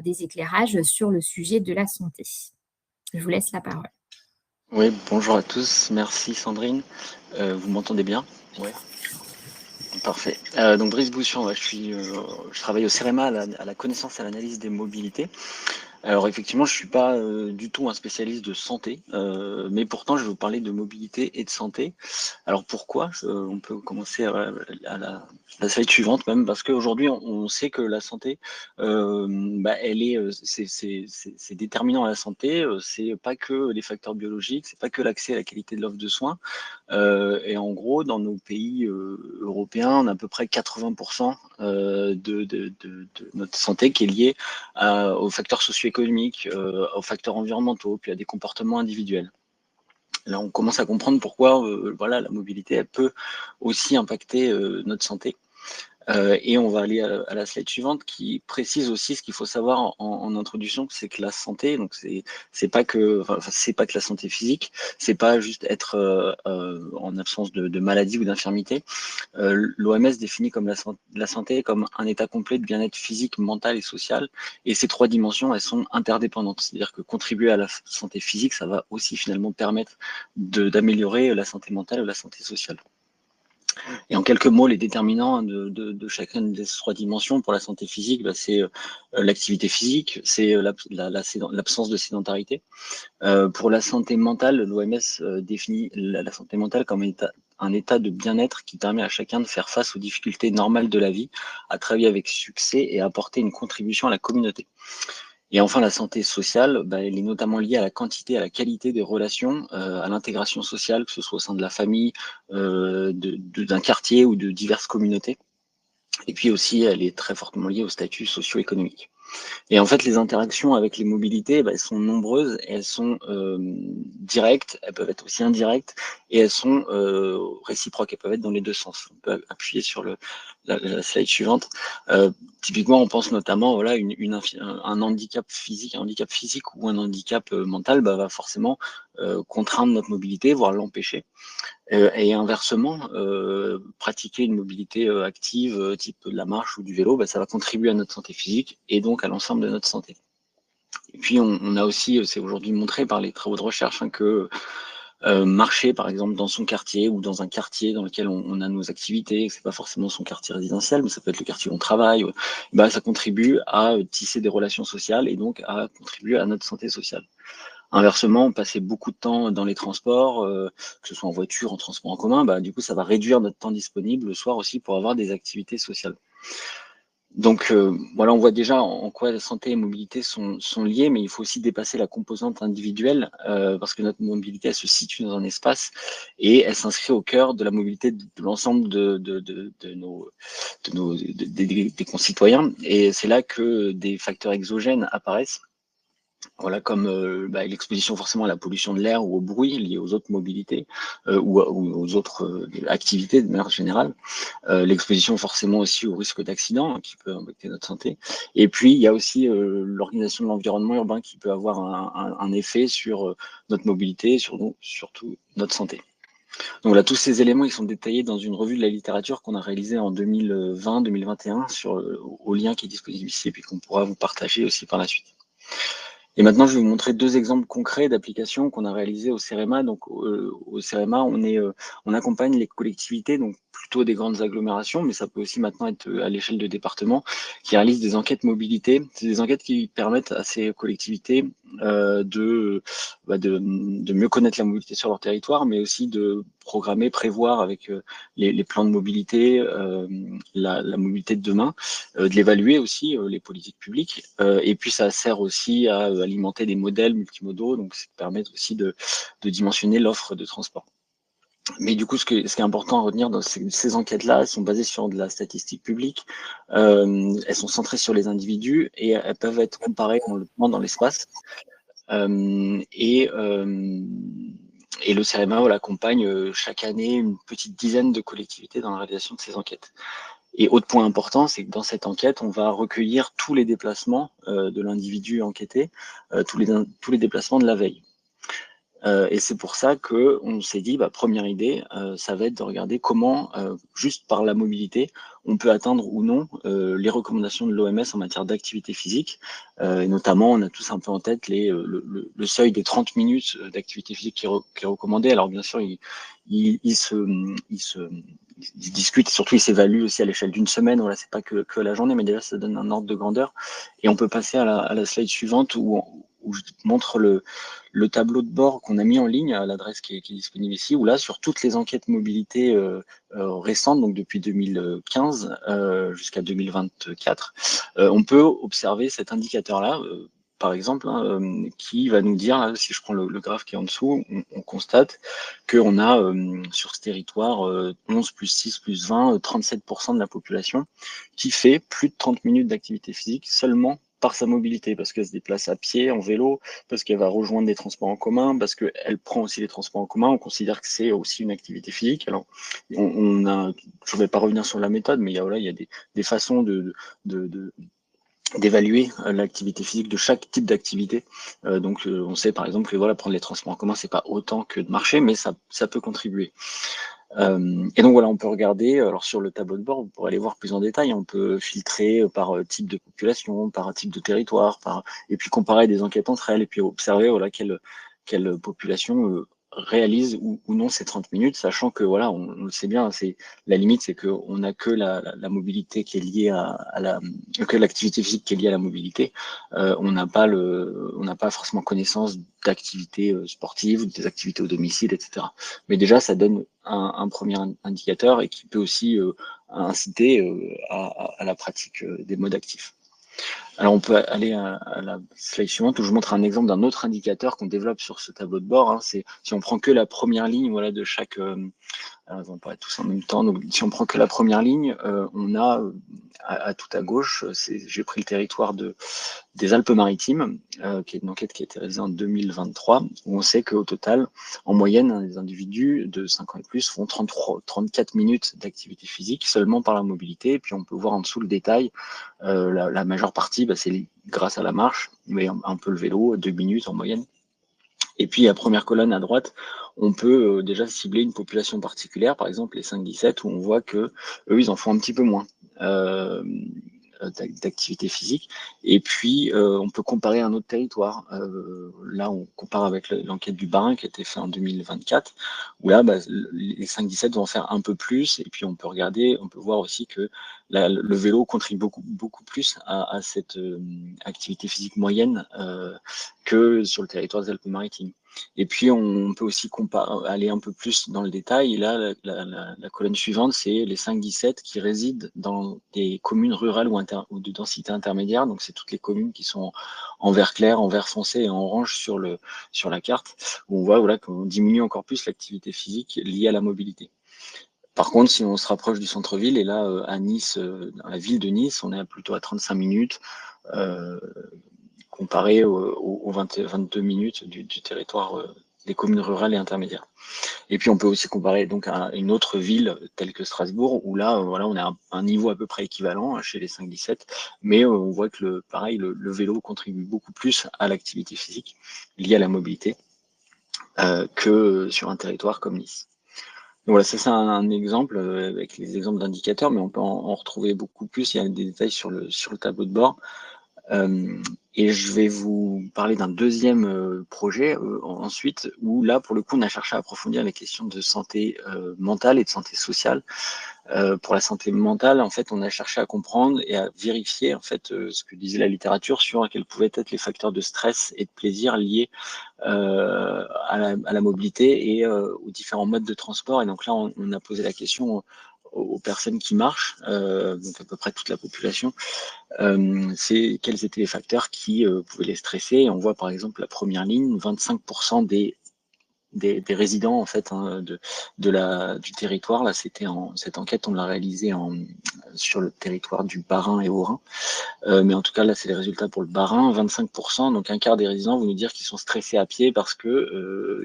des éclairages sur le sujet de la santé. Je vous laisse la parole. Oui, bonjour à tous. Merci Sandrine. Vous m'entendez bien? Ouais. Parfait. Donc Brice Boussian, ouais, je travaille au CEREMA à la connaissance et à l'analyse des mobilités. Alors effectivement, je suis pas du tout un spécialiste de santé, mais pourtant je vais vous parler de mobilité et de santé. Alors pourquoi? On peut commencer à la slide suivante même, parce qu'aujourd'hui on sait que la santé, elle est, c'est déterminant à la santé. C'est pas que les facteurs biologiques, c'est pas que l'accès à la qualité de l'offre de soins. Et en gros, dans nos pays européens, on a à peu près 80% de notre santé qui est liée aux facteurs socio-économiques, aux facteurs environnementaux, puis à des comportements individuels. Là, on commence à comprendre pourquoi la mobilité elle peut aussi impacter notre santé. Et on va aller à la slide suivante qui précise aussi ce qu'il faut savoir en introduction, c'est que la santé, donc c'est pas que la santé physique, c'est pas juste être en absence de maladie ou d'infirmité. L'OMS définit comme la santé comme un état complet de bien-être physique, mental et social. Et ces trois dimensions, elles sont interdépendantes. C'est-à-dire que contribuer à la santé physique, ça va aussi finalement permettre d'améliorer la santé mentale ou la santé sociale. Et en quelques mots, les déterminants de chacune des trois dimensions pour la santé physique, c'est l'activité physique, c'est l'absence de sédentarité. Pour la santé mentale, l'OMS définit la santé mentale comme un état de bien-être qui permet à chacun de faire face aux difficultés normales de la vie, à travailler avec succès et à apporter une contribution à la communauté. Et enfin, la santé sociale, elle est notamment liée à la quantité et à la qualité des relations, à l'intégration sociale, que ce soit au sein de la famille, d'un quartier ou de diverses communautés. Et puis aussi, elle est très fortement liée au statut socio-économique. Et en fait, les interactions avec les mobilités, elles sont nombreuses, elles sont directes, elles peuvent être aussi indirectes, et elles sont réciproques, elles peuvent être dans les deux sens. On peut appuyer sur la slide suivante. Typiquement, on pense notamment, un handicap physique ou un handicap mental va forcément contraindre notre mobilité, voire l'empêcher. Et inversement, pratiquer une mobilité active, type de la marche ou du vélo, ça va contribuer à notre santé physique et donc à l'ensemble de notre santé. Et puis on a aussi, c'est aujourd'hui montré par les travaux de recherche, que marcher par exemple dans son quartier ou dans un quartier dans lequel on a nos activités, c'est pas forcément son quartier résidentiel, mais ça peut être le quartier où on travaille, ça contribue à tisser des relations sociales et donc à contribuer à notre santé sociale. Inversement, on passait beaucoup de temps dans les transports, que ce soit en voiture, en transport en commun, du coup, ça va réduire notre temps disponible le soir aussi pour avoir des activités sociales. Donc on voit déjà en quoi la santé et la mobilité sont liées, mais il faut aussi dépasser la composante individuelle, parce que notre mobilité, elle se situe dans un espace et elle s'inscrit au cœur de la mobilité de l'ensemble des concitoyens. Et c'est là que des facteurs exogènes apparaissent. Voilà, comme l'exposition forcément à la pollution de l'air ou au bruit lié aux autres mobilités ou aux autres activités de manière générale. L'exposition forcément aussi au risque d'accident qui peut impacter notre santé. Et puis, il y a aussi l'organisation de l'environnement urbain qui peut avoir un effet sur notre mobilité, surtout notre santé. Donc là, tous ces éléments, ils sont détaillés dans une revue de la littérature qu'on a réalisée en 2020-2021 au lien qui est disponible ici et puis qu'on pourra vous partager aussi par la suite. Et maintenant, je vais vous montrer deux exemples concrets d'applications qu'on a réalisées au CEREMA. Donc, au CEREMA, on accompagne les collectivités, donc plutôt des grandes agglomérations, mais ça peut aussi maintenant être à l'échelle de départements, qui réalisent des enquêtes mobilité. C'est des enquêtes qui permettent à ces collectivités de mieux connaître la mobilité sur leur territoire, mais aussi de programmer, prévoir avec les plans de mobilité, la mobilité de demain, de l'évaluer aussi, les politiques publiques. Et puis, ça sert aussi à alimenter des modèles multimodaux, donc ça permet aussi de dimensionner l'offre de transport. Mais du coup, ce qui est important à retenir dans ces enquêtes-là, elles sont basées sur de la statistique publique, elles sont centrées sur les individus et elles peuvent être comparées dans l'espace. Et le CEREMA accompagne chaque année une petite dizaine de collectivités dans la réalisation de ces enquêtes. Et autre point important, c'est que dans cette enquête, on va recueillir tous les déplacements de l'individu enquêté, tous les déplacements de la veille. Et c'est pour ça qu'on s'est dit, première idée, ça va être de regarder comment, juste par la mobilité, on peut atteindre ou non les recommandations de l'OMS en matière d'activité physique. Et notamment, on a tous un peu en tête le seuil des 30 minutes d'activité physique qui est recommandé. Alors bien sûr, il se discute, et surtout il s'évalue aussi à l'échelle d'une semaine. Voilà, c'est pas que la journée, mais déjà ça donne un ordre de grandeur. Et on peut passer à la slide suivante où je montre le tableau de bord qu'on a mis en ligne à l'adresse qui est disponible ici, où là, sur toutes les enquêtes mobilité récentes, donc depuis 2015 jusqu'à 2024, on peut observer cet indicateur-là, par exemple, qui va nous dire, là, si je prends le graphe qui est en dessous, on constate qu'on a sur ce territoire 11 plus 6 plus 20, 37% de la population qui fait plus de 30 minutes d'activité physique seulement par sa mobilité, parce qu'elle se déplace à pied, en vélo, parce qu'elle va rejoindre des transports en commun, parce qu'elle prend aussi les transports en commun. On considère que c'est aussi une activité physique. Alors, je ne vais pas revenir sur la méthode, mais il y a des façons d'évaluer l'activité physique de chaque type d'activité. Donc, on sait par exemple que voilà, prendre les transports en commun, c'est pas autant que de marcher, mais ça peut contribuer. Et donc voilà, on peut regarder, alors sur le tableau de bord, pour aller voir plus en détail, on peut filtrer par type de population, par type de territoire, et puis comparer des enquêtes entre elles, et puis observer voilà, quelle population réalise ou non ces 30 minutes, sachant que voilà, on le sait bien, la limite, c'est qu'on n'a que la mobilité qui est liée que l'activité physique qui est liée à la mobilité. On n'a pas forcément connaissance d'activités sportives ou des activités au domicile, etc. Mais déjà, ça donne un premier indicateur et qui peut aussi inciter à la pratique des modes actifs. Alors, on peut aller à la slide suivante où je montre un exemple d'un autre indicateur qu'on développe sur ce tableau de bord. C'est si on prend que la première ligne voilà, de chaque... ils vont pas tous en même temps. Donc, si on prend que la première ligne, on a tout à gauche, j'ai pris le territoire des Alpes-Maritimes, qui est une enquête qui a été réalisée en 2023, où on sait qu'au total, en moyenne, les individus de 5 ans et plus font 34 minutes d'activité physique seulement par la mobilité. Et puis on peut voir en dessous le détail. La majeure partie, c'est grâce à la marche, mais un peu le vélo, 2 minutes en moyenne. Et puis, la première colonne à droite, on peut déjà cibler une population particulière, par exemple les 5-17, où on voit que eux, ils en font un petit peu moins d'activité physique. Et puis, on peut comparer un autre territoire. Là, on compare avec l'enquête du Bas-Rhin qui a été faite en 2024, où là, les 5-17 vont en faire un peu plus. Et puis, on peut voir aussi que le vélo contribue beaucoup plus à cette activité physique moyenne que sur le territoire des Alpes-Maritimes. Et puis, on peut aussi aller un peu plus dans le détail. Et là, la colonne suivante, c'est les 5-17 qui résident dans des communes rurales ou de densité intermédiaire. Donc, c'est toutes les communes qui sont en vert clair, en vert foncé et en orange sur la carte, où on voit voilà, qu'on diminue encore plus l'activité physique liée à la mobilité. Par contre, si on se rapproche du centre-ville, et là, à Nice, dans la ville de Nice, on est plutôt à 35 minutes, comparé aux 22 minutes du territoire des communes rurales et intermédiaires. Et puis on peut aussi comparer donc à une autre ville telle que Strasbourg, où là, voilà, on a un niveau à peu près équivalent chez les 5-17, mais on voit que le vélo contribue beaucoup plus à l'activité physique liée à la mobilité que sur un territoire comme Nice. Donc voilà, ça c'est un exemple avec les exemples d'indicateurs, mais on peut en retrouver beaucoup plus. Il y a des détails sur le tableau de bord. Et je vais vous parler d'un deuxième projet ensuite, où là, pour le coup, on a cherché à approfondir les questions de santé mentale et de santé sociale. Pour la santé mentale, en fait, on a cherché à comprendre et à vérifier en fait ce que disait la littérature sur quels pouvaient être les facteurs de stress et de plaisir liés à la mobilité et aux différents modes de transport. Et donc là, on a posé la question aux personnes qui marchent, donc à peu près toute la population, c'est quels étaient les facteurs qui pouvaient les stresser. Et on voit par exemple la première ligne, 25% des résidents en fait du territoire. Là, cette enquête, on l'a réalisée sur le territoire du Bas-Rhin et Haut-Rhin. Mais en tout cas, là, c'est les résultats pour le Bas-Rhin. 25%, donc un quart des résidents vont nous dire qu'ils sont stressés à pied parce que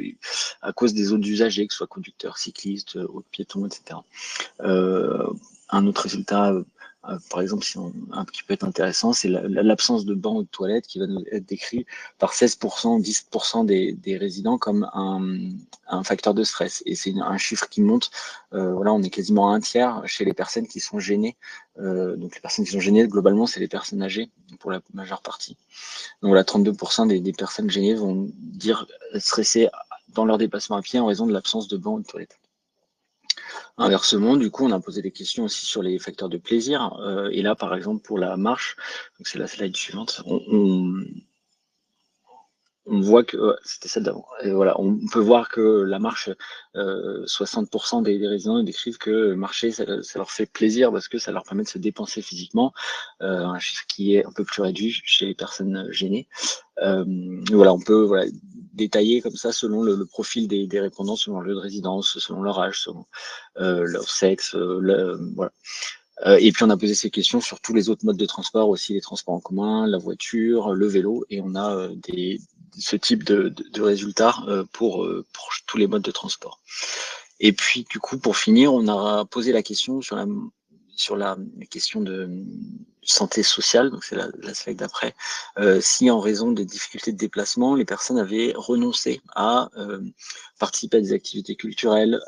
à cause des autres usagers, que ce soit conducteurs, cyclistes, autres piétons, etc. Un autre résultat par exemple, un qui peut être intéressant, c'est l'absence de bancs ou de toilettes qui va être décrit par 16%, 10% des résidents comme un facteur de stress. Et c'est un chiffre qui monte. Voilà, on est quasiment à un tiers chez les personnes qui sont gênées. Donc les personnes qui sont gênées, globalement, c'est les personnes âgées pour la majeure partie. Donc voilà, 32% des personnes gênées vont dire stresser dans leur déplacement à pied en raison de l'absence de bancs ou de toilettes. Inversement, du coup, on a posé des questions aussi sur les facteurs de plaisir. Et là, par exemple, pour la marche, donc c'est la slide suivante, on voit que c'était celle d'avant. Et voilà, on peut voir que la marche, 60% des résidents décrivent que marcher, ça leur fait plaisir parce que ça leur permet de se dépenser physiquement, un chiffre qui est un peu plus réduit chez les personnes gênées. Voilà, on peut détailler comme ça selon le profil des répondants, selon leur lieu de résidence, selon leur âge, selon leur sexe, voilà. Et puis on a posé ces questions sur tous les autres modes de transport, aussi les transports en commun, la voiture, le vélo, et on a ce type de résultats pour tous les modes de transport. Et puis du coup, pour finir, on a posé la question sur la question de santé sociale, donc c'est la slide d'après, si en raison des difficultés de déplacement, les personnes avaient renoncé à participer à des activités culturelles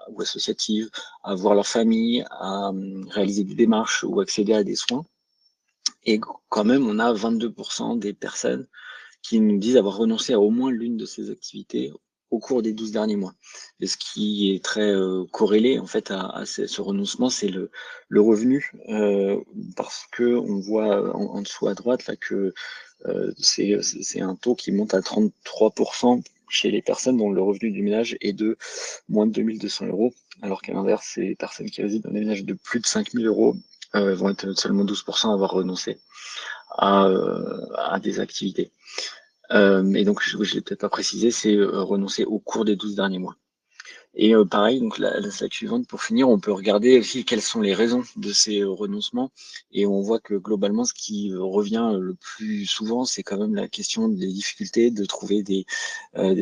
ou associatives, à voir leur famille, à réaliser des démarches ou accéder à des soins. Et quand même, on a 22% des personnes qui nous disent avoir renoncé à au moins l'une de ces activités au cours des 12 derniers mois. Et ce qui est très corrélé en fait à ce renoncement, c'est le revenu, parce que on voit en dessous à droite là que c'est un taux qui monte à 33% chez les personnes dont le revenu du ménage est de moins de 2200 euros, alors qu'à l'inverse, les personnes qui résident dans des ménages de plus de 5000 euros vont être seulement 12% à avoir renoncé à des activités. Et donc, je ne l'ai peut-être pas précisé, c'est renoncer au cours des 12 derniers mois. Et pareil, donc la slide suivante, pour finir, on peut regarder aussi quelles sont les raisons de ces renoncements. Et on voit que globalement, ce qui revient le plus souvent, c'est quand même la question des difficultés de trouver des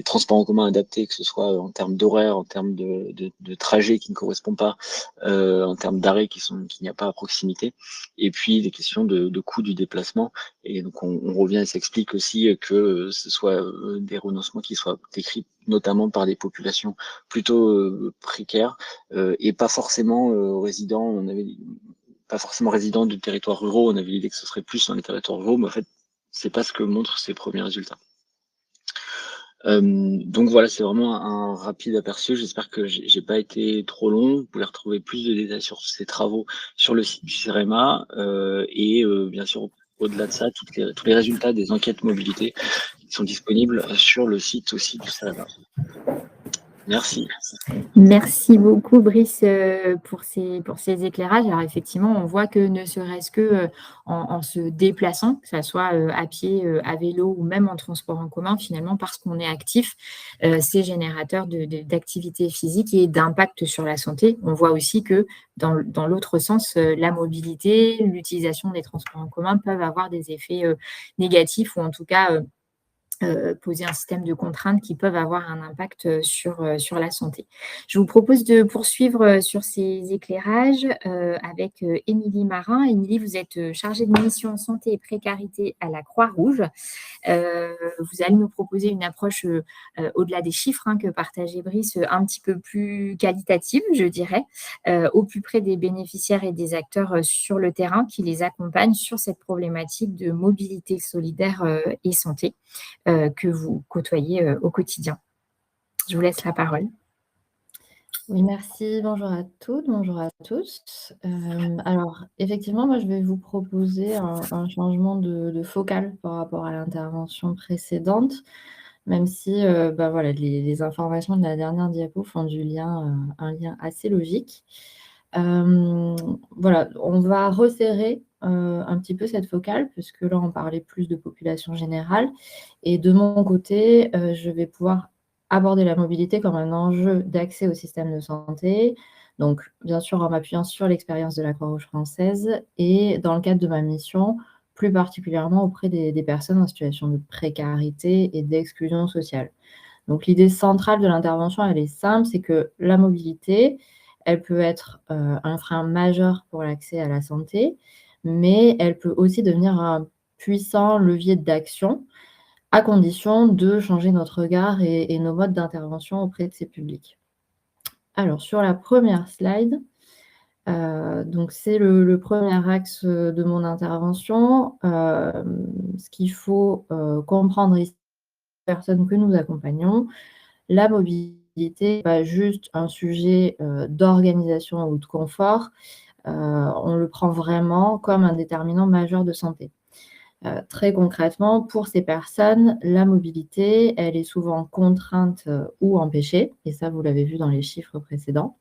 transports en commun adaptés, que ce soit en termes d'horaire, en termes de trajet qui ne correspond pas, en termes d'arrêt qu'il n'y a pas à proximité, et puis des questions de coût du déplacement. Et donc on revient et s'explique aussi que ce soit des renoncements qui soient décrits notamment par des populations plutôt précaires et pas forcément résidents. Pas forcément résidents de territoires ruraux. On avait l'idée que ce serait plus dans les territoires ruraux, mais en fait, c'est pas ce que montrent ces premiers résultats. Donc voilà, c'est vraiment un rapide aperçu. J'espère que j'ai pas été trop long. Vous pouvez retrouver plus de détails sur ces travaux sur le site du CEREMA et bien sûr, au-delà de ça, tous les résultats des enquêtes mobilité qui sont disponibles sur le site aussi du CEREMA. Merci. Merci beaucoup, Brice, pour ces éclairages. Alors, effectivement, on voit que ne serait-ce que en se déplaçant, que ce soit à pied, à vélo ou même en transport en commun, finalement, parce qu'on est actif, c'est générateur d'activité physique et d'impact sur la santé. On voit aussi que dans l'autre sens, la mobilité, l'utilisation des transports en commun peuvent avoir des effets négatifs ou en tout cas poser un système de contraintes qui peuvent avoir un impact sur la santé. Je vous propose de poursuivre sur ces éclairages avec Émilie Marin. Émilie, vous êtes chargée de mission santé et précarité à la Croix-Rouge. Vous allez nous proposer une approche au-delà des chiffres que partageait Brice, un petit peu plus qualitative, je dirais, au plus près des bénéficiaires et des acteurs sur le terrain qui les accompagnent sur cette problématique de mobilité solidaire et santé que vous côtoyez au quotidien. Je vous laisse la parole. Oui, merci. Bonjour à toutes, bonjour à tous. Alors, effectivement, moi, je vais vous proposer un changement de focale par rapport à l'intervention précédente, même si voilà, les informations de la dernière diapo font un lien assez logique. Voilà, on va resserrer un petit peu cette focale, puisque là, on parlait plus de population générale. Et de mon côté, je vais pouvoir aborder la mobilité comme un enjeu d'accès au système de santé, donc bien sûr en m'appuyant sur l'expérience de la Croix-Rouge française et dans le cadre de ma mission, plus particulièrement auprès des personnes en situation de précarité et d'exclusion sociale. Donc l'idée centrale de l'intervention, elle est simple, c'est que la mobilité, elle peut être un frein majeur pour l'accès à la santé, mais elle peut aussi devenir un puissant levier d'action, à condition de changer notre regard et nos modes d'intervention auprès de ces publics. Alors, sur la première slide, donc c'est le premier axe de mon intervention. Ce qu'il faut comprendre ici, les personnes que nous accompagnons, la mobilité n'est pas juste un sujet d'organisation ou de confort, on le prend vraiment comme un déterminant majeur de santé. Très concrètement, pour ces personnes, la mobilité, elle est souvent contrainte ou empêchée, et ça, vous l'avez vu dans les chiffres précédents.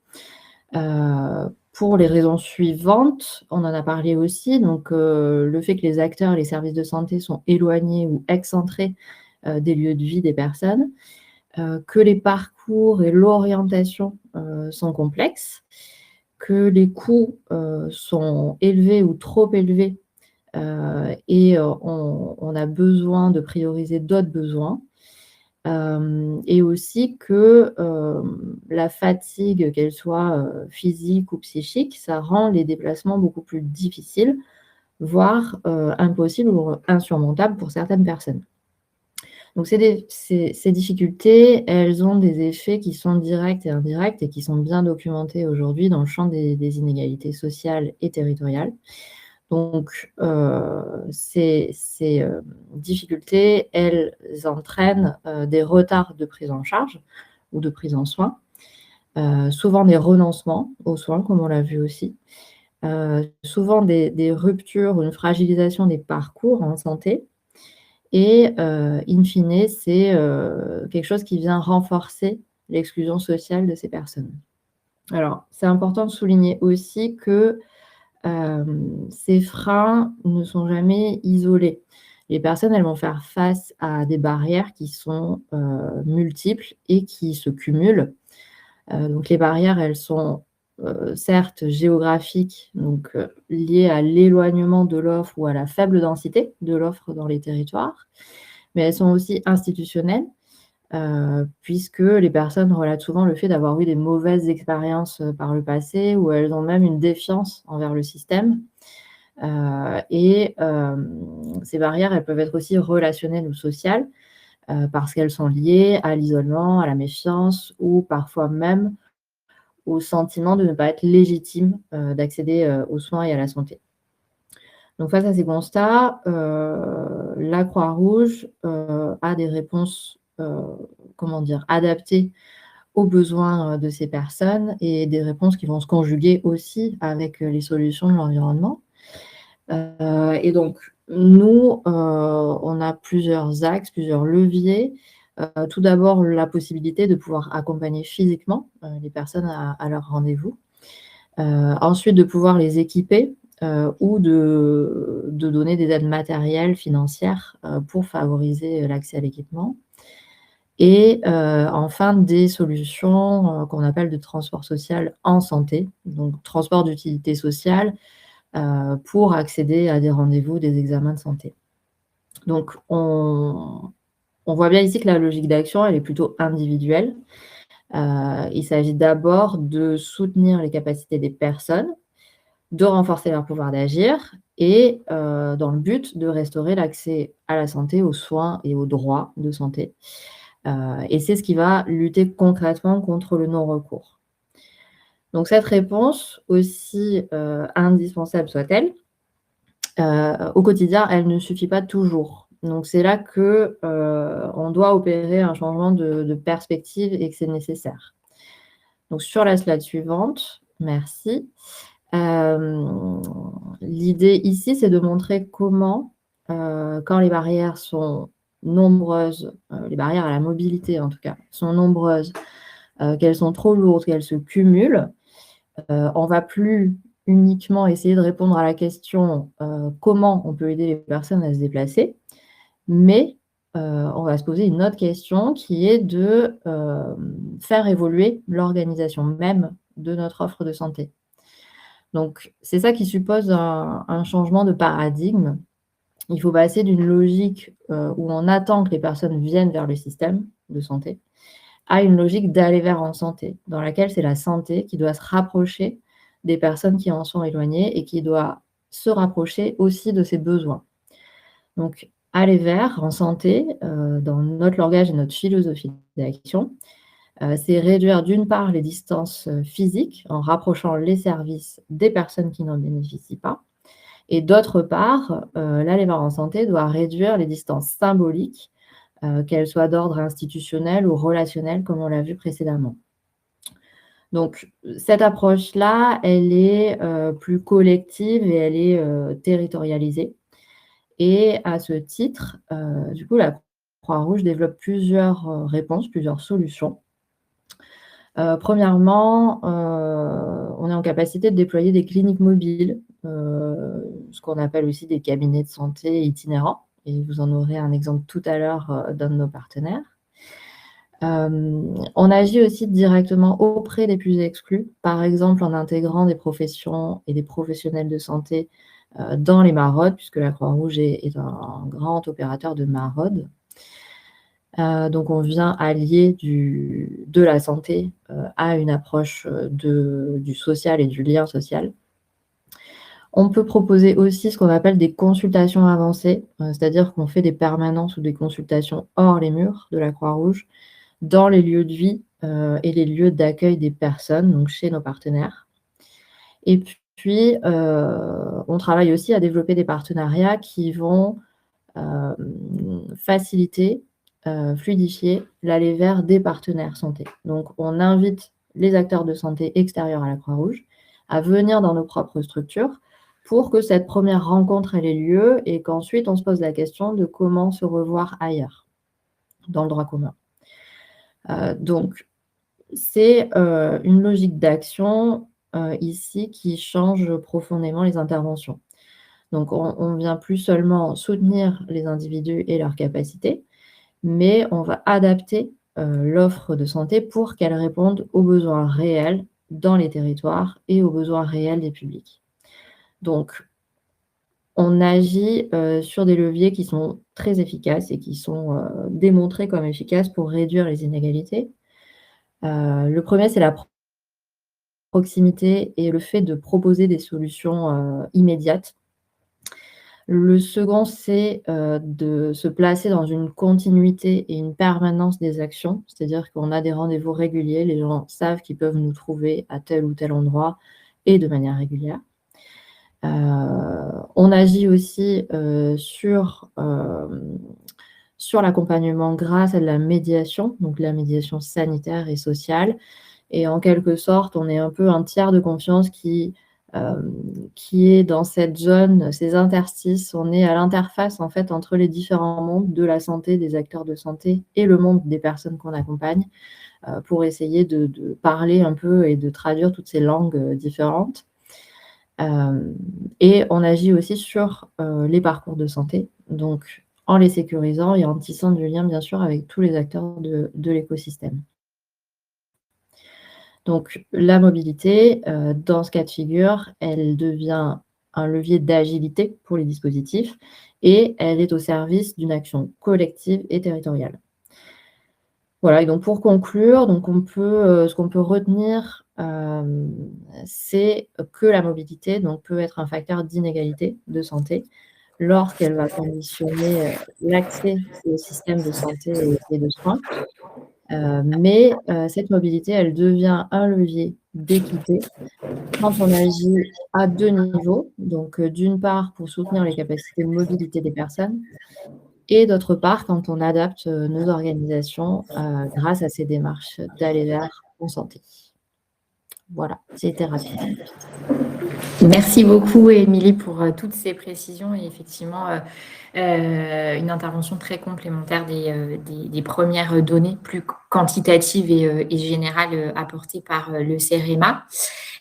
Pour les raisons suivantes, on en a parlé aussi, donc le fait que les acteurs et les services de santé sont éloignés ou excentrés des lieux de vie des personnes, que les parcours et l'orientation sont complexes, que les coûts sont élevés ou trop élevés et on a besoin de prioriser d'autres besoins. Et aussi que la fatigue, qu'elle soit physique ou psychique, ça rend les déplacements beaucoup plus difficiles, voire impossibles ou insurmontables pour certaines personnes. Donc ces difficultés, elles ont des effets qui sont directs et indirects et qui sont bien documentés aujourd'hui dans le champ des inégalités sociales et territoriales. Donc, ces difficultés, elles entraînent des retards de prise en charge ou de prise en soins, souvent des renoncements aux soins, comme on l'a vu aussi, souvent des ruptures ou une fragilisation des parcours en santé. Et in fine, c'est quelque chose qui vient renforcer l'exclusion sociale de ces personnes. Alors, c'est important de souligner aussi que ces freins ne sont jamais isolés. Les personnes, elles vont faire face à des barrières qui sont multiples et qui se cumulent. Donc les barrières, elles sont certes géographiques, donc liées à l'éloignement de l'offre ou à la faible densité de l'offre dans les territoires, mais elles sont aussi institutionnelles, puisque les personnes relatent souvent le fait d'avoir eu des mauvaises expériences par le passé, ou elles ont même une défiance envers le système. Et ces barrières, elles peuvent être aussi relationnelles ou sociales, parce qu'elles sont liées à l'isolement, à la méfiance, ou parfois même au sentiment de ne pas être légitime d'accéder aux soins et à la santé. Donc face à ces constats, la Croix-Rouge a des réponses adaptées aux besoins de ces personnes et des réponses qui vont se conjuguer aussi avec les solutions de l'environnement. Et donc, nous, on a plusieurs axes, plusieurs leviers. Tout d'abord, la possibilité de pouvoir accompagner physiquement les personnes à leur rendez-vous. Ensuite, de pouvoir les équiper ou de donner des aides matérielles, financières pour favoriser l'accès à l'équipement. Et enfin, des solutions qu'on appelle de transport social en santé, donc transport d'utilité sociale pour accéder à des rendez-vous, des examens de santé. Donc, on voit bien ici que la logique d'action, elle est plutôt individuelle. Il s'agit d'abord de soutenir les capacités des personnes, de renforcer leur pouvoir d'agir et dans le but de restaurer l'accès à la santé, aux soins et aux droits de santé. Et c'est ce qui va lutter concrètement contre le non-recours. Donc cette réponse, aussi indispensable soit-elle, au quotidien, elle ne suffit pas toujours. Donc c'est là qu'on doit opérer un changement de perspective et que c'est nécessaire. Donc sur la slide suivante, merci. L'idée ici, c'est de montrer comment, quand les barrières sont nombreuses, les barrières à la mobilité en tout cas, sont nombreuses, qu'elles sont trop lourdes, qu'elles se cumulent, on ne va plus uniquement essayer de répondre à la question comment on peut aider les personnes à se déplacer, mais on va se poser une autre question qui est de faire évoluer l'organisation même de notre offre de santé. Donc, c'est ça qui suppose un changement de paradigme. Il faut passer d'une logique où on attend que les personnes viennent vers le système de santé à une logique d'aller vers en santé, dans laquelle c'est la santé qui doit se rapprocher des personnes qui en sont éloignées et qui doit se rapprocher aussi de ses besoins. Donc, aller vers en santé, dans notre langage et notre philosophie d'action, c'est réduire d'une part les distances physiques en rapprochant les services des personnes qui n'en bénéficient pas. Et d'autre part, l'aller vers en santé doit réduire les distances symboliques, qu'elles soient d'ordre institutionnel ou relationnel, comme on l'a vu précédemment. Donc, cette approche-là, elle est plus collective et elle est territorialisée. Et à ce titre, du coup, la Croix-Rouge développe plusieurs réponses, plusieurs solutions. Premièrement, on est en capacité de déployer des cliniques mobiles, ce qu'on appelle aussi des cabinets de santé itinérants. Et vous en aurez un exemple tout à l'heure d'un de nos partenaires. On agit aussi directement auprès des plus exclus, par exemple en intégrant des professions et des professionnels de santé dans les maraudes, puisque la Croix-Rouge est un grand opérateur de maraudes. Donc, on vient allier de la santé à une approche du social et du lien social. On peut proposer aussi ce qu'on appelle des consultations avancées, c'est-à-dire qu'on fait des permanences ou des consultations hors les murs de la Croix-Rouge, dans les lieux de vie et les lieux d'accueil des personnes, donc chez nos partenaires. Et puis, on travaille aussi à développer des partenariats qui vont faciliter, fluidifier l'aller vers des partenaires santé. Donc, on invite les acteurs de santé extérieurs à la Croix-Rouge à venir dans nos propres structures pour que cette première rencontre ait lieu et qu'ensuite on se pose la question de comment se revoir ailleurs, dans le droit commun. Donc, c'est une logique d'action ici qui change profondément les interventions. Donc, on ne vient plus seulement soutenir les individus et leurs capacités, mais on va adapter l'offre de santé pour qu'elle réponde aux besoins réels dans les territoires et aux besoins réels des publics. Donc, on agit sur des leviers qui sont très efficaces et qui sont démontrés comme efficaces pour réduire les inégalités. Le premier, c'est la proximité et le fait de proposer des solutions immédiates. Le second, c'est de se placer dans une continuité et une permanence des actions, c'est-à-dire qu'on a des rendez-vous réguliers, les gens savent qu'ils peuvent nous trouver à tel ou tel endroit et de manière régulière. On agit aussi sur l'accompagnement grâce à de la médiation, donc la médiation sanitaire et sociale. Et en quelque sorte, on est un peu un tiers de confiance qui est dans cette zone, ces interstices. On est à l'interface en fait entre les différents mondes de la santé, des acteurs de santé et le monde des personnes qu'on accompagne pour essayer de parler un peu et de traduire toutes ces langues différentes. Et on agit aussi sur les parcours de santé, donc en les sécurisant et en tissant du lien bien sûr avec tous les acteurs de l'écosystème. Donc, la mobilité, dans ce cas de figure, elle devient un levier d'agilité pour les dispositifs et elle est au service d'une action collective et territoriale. Voilà, et donc pour conclure, donc ce qu'on peut retenir, c'est que la mobilité donc, peut être un facteur d'inégalité de santé lorsqu'elle va conditionner l'accès au système de santé et de soins. Mais cette mobilité, elle devient un levier d'équité quand on agit à deux niveaux. Donc, d'une part, pour soutenir les capacités de mobilité des personnes et d'autre part, quand on adapte nos organisations grâce à ces démarches d'aller vers en santé. Voilà, c'était rapide. Merci beaucoup, Émilie, pour toutes ces précisions et effectivement une intervention très complémentaire des premières données plus quantitatives et générales apportées par le CEREMA.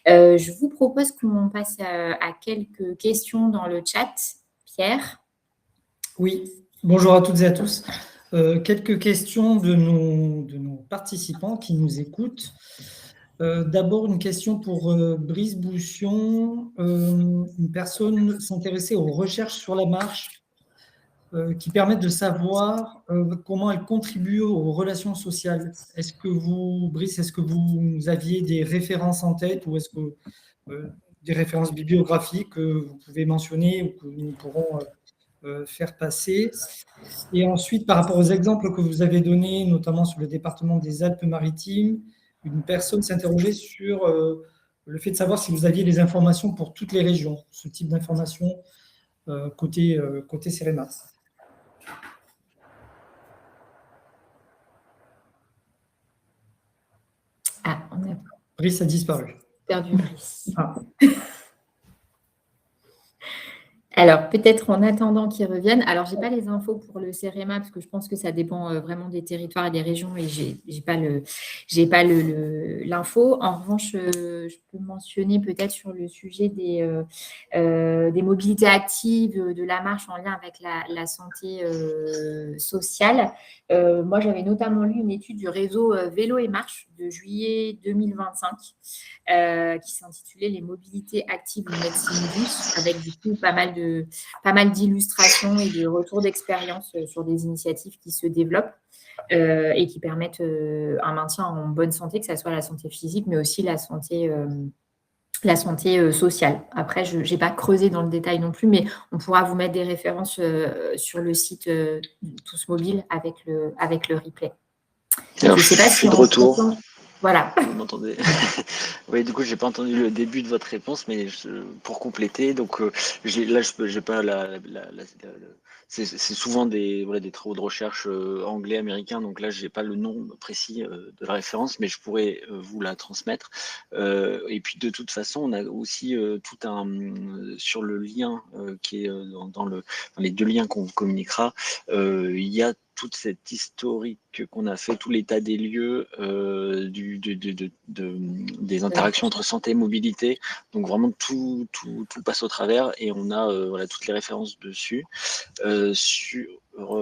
Je vous propose qu'on passe à quelques questions dans le chat. Pierre? Oui, bonjour à toutes et à tous. Quelques questions de nos participants qui nous écoutent. D'abord, une question pour Brice Bouchon. Une personne s'intéressait aux recherches sur la marche qui permettent de savoir comment elles contribuent aux relations sociales. Est-ce que vous, Brice, est-ce que vous aviez des références en tête ou est-ce que des références bibliographiques que vous pouvez mentionner ou que nous pourrons faire passer? Et ensuite, par rapport aux exemples que vous avez donnés, notamment sur le département des Alpes-Maritimes, une personne s'interrogeait sur le fait de savoir si vous aviez les informations pour toutes les régions, ce type d'informations côté CEREMA. Ah, on a Brice a disparu. perdu Brice. Ah. Alors, peut-être en attendant qu'ils reviennent. Alors, je n'ai pas les infos pour le CEREMA parce que je pense que ça dépend vraiment des territoires et des régions et je n'ai pas l'info. En revanche, je peux mentionner peut-être sur le sujet des mobilités actives, de la marche en lien avec la santé sociale. Moi, j'avais notamment lu une étude du réseau Vélo et Marche de juillet 2025 qui s'intitulait « Les mobilités actives de médecine douce » avec du coup pas mal d'illustrations et de retours d'expérience sur des initiatives qui se développent et qui permettent un maintien en bonne santé, que ce soit la santé physique, mais aussi la santé sociale. Après, je n'ai pas creusé dans le détail non plus, mais on pourra vous mettre des références sur le site Tous Mobile avec le replay. Alors, je suis de retour. Voilà. Vous m'entendez? Oui, du coup, j'ai pas entendu le début de votre réponse, mais pour compléter, donc j'ai pas c'est souvent des travaux de recherche anglais, américains, donc là, j'ai pas le nom précis de la référence, mais je pourrais vous la transmettre. Et puis, de toute façon, on a aussi tout un sur le lien qui est dans les deux liens qu'on vous communiquera. Il y a toute cette historique qu'on a fait, tout l'état des lieux des interactions entre santé et mobilité. Donc vraiment tout passe au travers et on a toutes les références dessus. Sur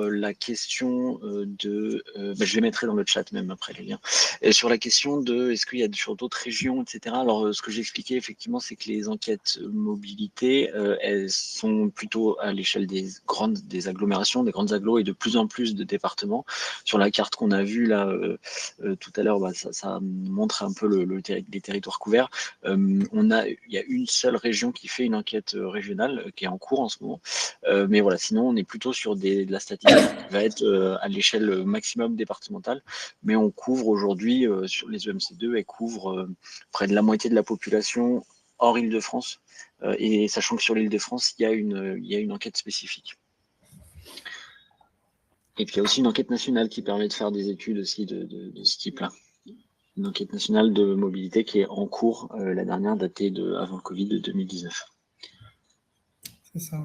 la question je les mettrai dans le chat même après les liens. Et sur la question de est-ce qu'il y a sur d'autres régions, etc. Alors ce que j'ai expliqué effectivement, c'est que les enquêtes mobilité, elles sont plutôt à l'échelle des agglomérations, des grandes agglos et de plus en plus de départements. Sur la carte qu'on a vue là tout à l'heure, ça montre un peu les territoires couverts. Il y a une seule région qui fait une enquête régionale qui est en cours en ce moment. Mais voilà, sinon on est plutôt sur de la statistique qui va être à l'échelle maximum départementale. Mais on couvre aujourd'hui sur les EMC2, elle couvre près de la moitié de la population hors Île-de-France. Et sachant que sur l'Île-de-France, il y a une enquête spécifique. Et puis il y a aussi une enquête nationale qui permet de faire des études aussi de ce type-là. Une enquête nationale de mobilité qui est en cours, la dernière datée avant le Covid de 2019. C'est ça.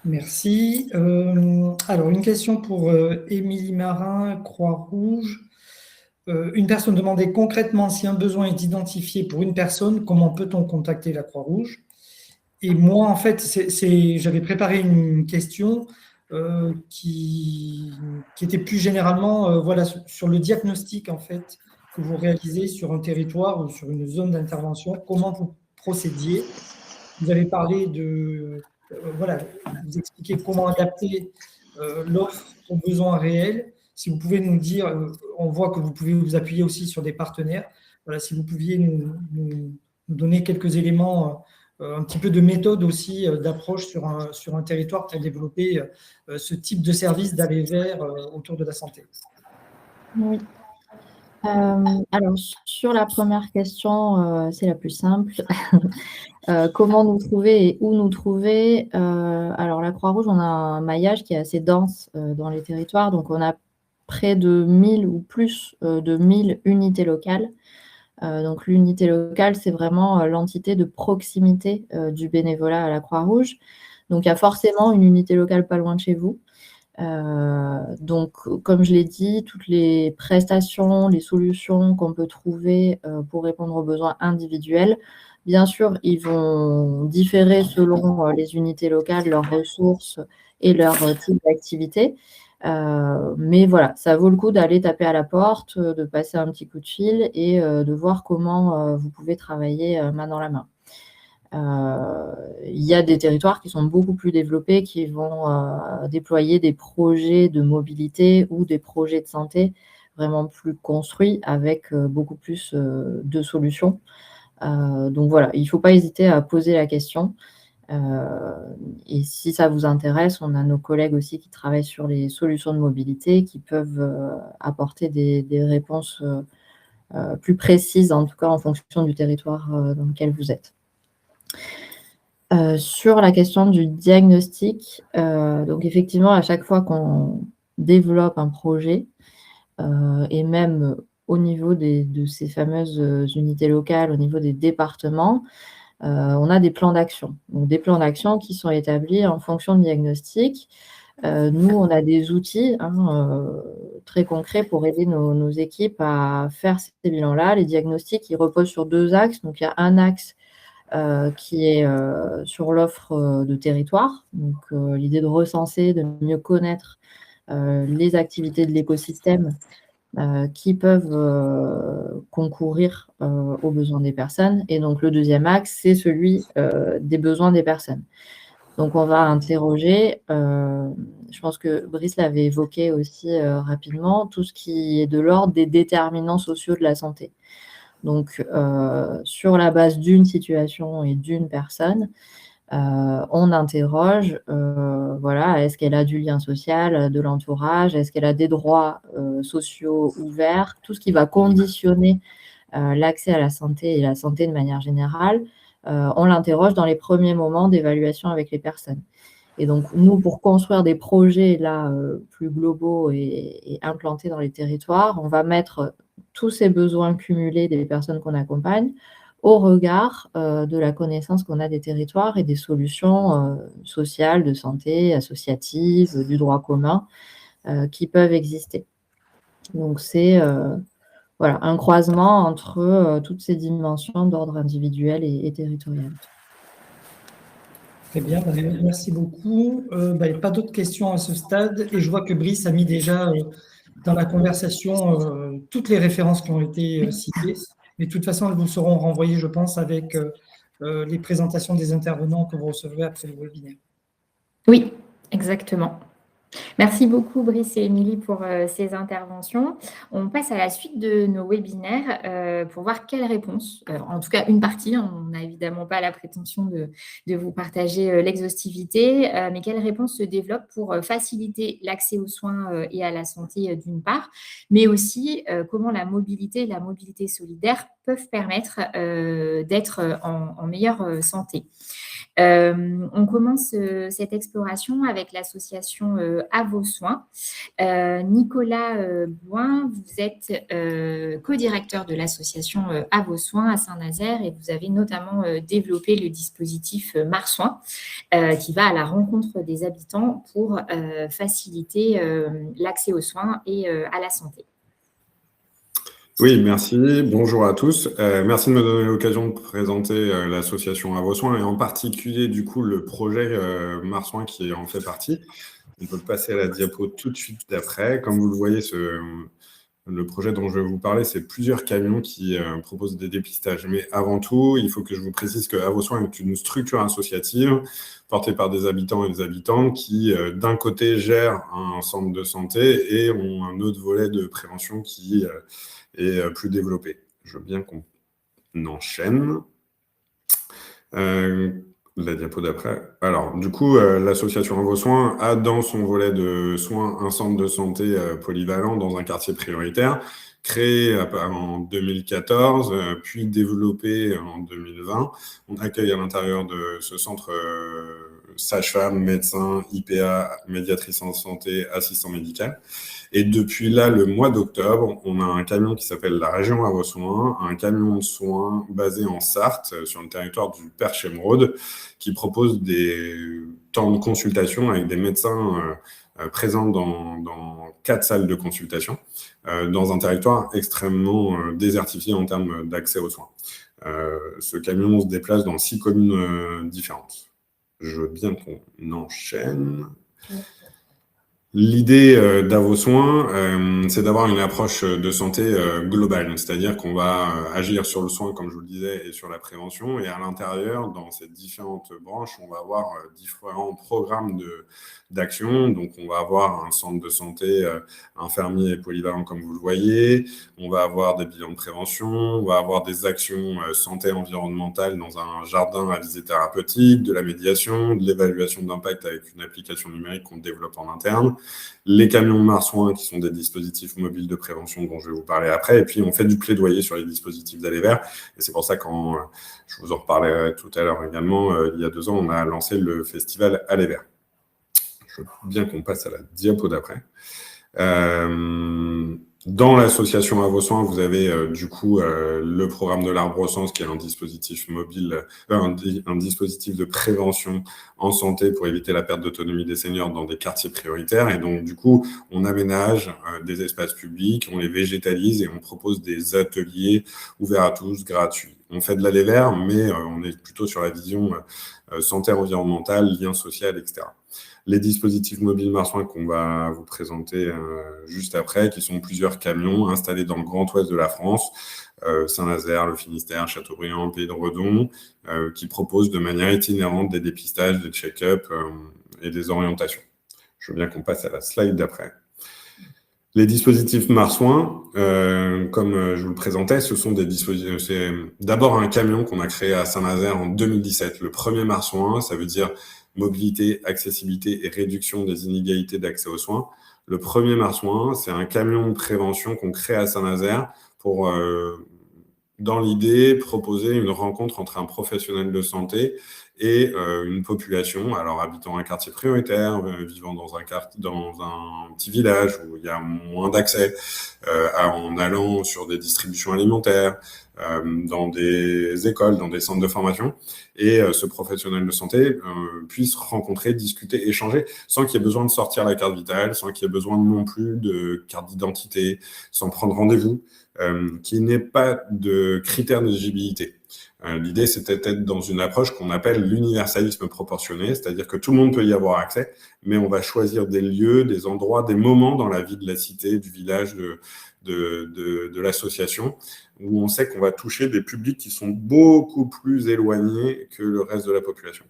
Merci. Alors, une question pour Émilie Marin, Croix-Rouge. Une personne demandait concrètement si un besoin est identifié pour une personne, comment peut-on contacter la Croix-Rouge? Et moi, en fait, j'avais préparé une question qui était plus généralement sur le diagnostic en fait, que vous réalisez sur un territoire ou sur une zone d'intervention, comment vous procédiez. Vous avez parlé vous expliquez comment adapter l'offre aux besoins réels. Si vous pouvez nous dire, on voit que vous pouvez vous appuyer aussi sur des partenaires. Voilà, si vous pouviez nous donner quelques éléments, un petit peu de méthode aussi, d'approche sur un territoire pour développer ce type de service d'aller vers autour de la santé. Oui. Alors, sur la première question, c'est la plus simple. Comment nous trouver et où nous trouver? Alors, la Croix-Rouge, on a un maillage qui est assez dense dans les territoires. Donc, on a près de 1000 ou plus de 1000 unités locales. Donc, l'unité locale, c'est vraiment l'entité de proximité du bénévolat à la Croix-Rouge. Donc, il y a forcément une unité locale pas loin de chez vous. Donc, comme je l'ai dit, toutes les prestations, les solutions qu'on peut trouver pour répondre aux besoins individuels, bien sûr, ils vont différer selon les unités locales, leurs ressources et leur type d'activité. Mais voilà, ça vaut le coup d'aller taper à la porte, de passer un petit coup de fil et de voir comment vous pouvez travailler main dans la main. Il y a des territoires qui sont beaucoup plus développés, qui vont déployer des projets de mobilité ou des projets de santé vraiment plus construits avec beaucoup plus de solutions. Donc voilà, il ne faut pas hésiter à poser la question. Et si ça vous intéresse, on a nos collègues aussi qui travaillent sur les solutions de mobilité qui peuvent apporter des réponses plus précises, en tout cas en fonction du territoire dans lequel vous êtes. Sur la question du diagnostic, donc effectivement, à chaque fois qu'on développe un projet, et même au niveau de ces fameuses unités locales, au niveau des départements, on a des plans d'action. Donc des plans d'action qui sont établis en fonction de diagnostic. Nous, on a des outils très concrets pour aider nos équipes à faire ces bilans-là. Les diagnostics, ils reposent sur 2 axes. Donc il y a un axe qui est sur l'offre de territoire. Donc l'idée de recenser, de mieux connaître les activités de l'écosystème qui peuvent concourir aux besoins des personnes. Et donc, le deuxième axe, c'est celui des besoins des personnes. Donc, on va interroger, je pense que Brice l'avait évoqué aussi rapidement, tout ce qui est de l'ordre des déterminants sociaux de la santé. Donc, sur la base d'une situation et d'une personne, on interroge, voilà, est-ce qu'elle a du lien social, de l'entourage, est-ce qu'elle a des droits sociaux ouverts, tout ce qui va conditionner l'accès à la santé et la santé de manière générale, on l'interroge dans les premiers moments d'évaluation avec les personnes. Et donc, nous, pour construire des projets là plus globaux et implantés dans les territoires, on va mettre tous ces besoins cumulés des personnes qu'on accompagne au regard de la connaissance qu'on a des territoires et des solutions sociales, de santé, associatives, du droit commun qui peuvent exister. Donc, c'est voilà, un croisement entre toutes ces dimensions d'ordre individuel et territorial. Très bien, merci beaucoup. Il n'y a pas d'autres questions à ce stade et je vois que Brice a mis déjà dans la conversation toutes les références qui ont été citées. Mais de toute façon, elles vous seront renvoyées, je pense, avec les présentations des intervenants que vous recevrez après le webinaire. Oui, exactement. Merci beaucoup Brice et Émilie pour ces interventions. On passe à la suite de nos webinaires pour voir quelles réponses, en tout cas une partie, on n'a évidemment pas la prétention de vous partager l'exhaustivité, mais quelles réponses se développent pour faciliter l'accès aux soins et à la santé d'une part, mais aussi comment la mobilité solidaire peuvent permettre d'être en meilleure santé. On commence cette exploration avec l'association À vos soins. Nicolas Bouin, vous êtes co-directeur de l'association À vos soins à Saint-Nazaire et vous avez notamment développé le dispositif Marsoins qui va à la rencontre des habitants pour faciliter l'accès aux soins et à la santé. Oui, merci. Bonjour à tous. Merci de me donner l'occasion de présenter l'association À vos soins et en particulier du coup le projet Marsoins qui en fait partie. On peut passer à la diapo tout de suite d'après. Comme vous le voyez, le projet dont je vais vous parler, c'est plusieurs camions qui proposent des dépistages. Mais avant tout, il faut que je vous précise que À vos soins est une structure associative portée par des habitants et des habitantes qui, d'un côté, gèrent un centre de santé et ont un autre volet de prévention qui est plus développé. Je veux bien qu'on enchaîne. La diapo d'après. Alors, du coup, l'association À vos soins a dans son volet de soins un centre de santé polyvalent dans un quartier prioritaire, créé en 2014, puis développé en 2020. On accueille à l'intérieur de ce centre sage-femme, médecin, IPA, médiatrice en santé, assistant médical. Et depuis là, le mois d'octobre, on a un camion qui s'appelle la Région À vos soins, un camion de soins basé en Sarthe, sur le territoire du Perche-Émeraude, qui propose des temps de consultation avec des médecins présents dans 4 salles de consultation, dans un territoire extrêmement désertifié en termes d'accès aux soins. Ce camion se déplace dans 6 communes différentes. Je veux bien qu'on enchaîne. L'idée d'Avo Soins, c'est d'avoir une approche de santé globale, c'est-à-dire qu'on va agir sur le soin, comme je vous le disais, et sur la prévention. Et à l'intérieur, dans ces différentes branches, on va avoir différents programmes d'action. Donc, on va avoir un centre de santé infirmier et polyvalent, comme vous le voyez. On va avoir des bilans de prévention. On va avoir des actions santé environnementale dans un jardin à visée thérapeutique, de la médiation, de l'évaluation d'impact avec une application numérique qu'on développe en interne. Les camions marsouins qui sont des dispositifs mobiles de prévention dont je vais vous parler après. Et puis, on fait du plaidoyer sur les dispositifs d'aller vers. Et c'est pour ça, quand je vous en reparlerai tout à l'heure également, il y a 2 ans, on a lancé le festival Aller vers. Je veux bien qu'on passe à la diapo d'après. Dans l'association Avo Soins, vous avez du coup le programme de l'Arbre au Sens, qui est un dispositif mobile, un dispositif de prévention en santé pour éviter la perte d'autonomie des seniors dans des quartiers prioritaires. Et donc, du coup, on aménage des espaces publics, on les végétalise et on propose des ateliers ouverts à tous, gratuits. On fait de l'aller vers, mais on est plutôt sur la vision santé environnementale, lien social, etc. Les dispositifs mobiles marsouins qu'on va vous présenter juste après, qui sont plusieurs camions installés dans le Grand Ouest de la France, Saint-Nazaire, le Finistère, Châteaubriand, le Pays de Redon, qui proposent de manière itinérante des dépistages, des check-up et des orientations. Je veux bien qu'on passe à la slide d'après. Les dispositifs marsouins, comme je vous le présentais, ce sont des dispositifs. C'est d'abord un camion qu'on a créé à Saint-Nazaire en 2017. Le premier marsouin, ça veut dire mobilité, accessibilité et réduction des inégalités d'accès aux soins. Le premier marsouin, c'est un camion de prévention qu'on crée à Saint-Nazaire pour, dans l'idée, proposer une rencontre entre un professionnel de santé et une population, alors habitant un quartier prioritaire, vivant dans un petit village où il y a moins d'accès, en allant sur des distributions alimentaires, dans des écoles, dans des centres de formation, et ce professionnel de santé puisse rencontrer, discuter, échanger, sans qu'il y ait besoin de sortir la carte vitale, sans qu'il y ait besoin non plus de carte d'identité, sans prendre rendez-vous, qu'il n'ait pas de critères d'éligibilité. L'idée, c'était d'être dans une approche qu'on appelle l'universalisme proportionné, c'est-à-dire que tout le monde peut y avoir accès, mais on va choisir des lieux, des endroits, des moments dans la vie de la cité, du village, de l'association, où on sait qu'on va toucher des publics qui sont beaucoup plus éloignés que le reste de la population.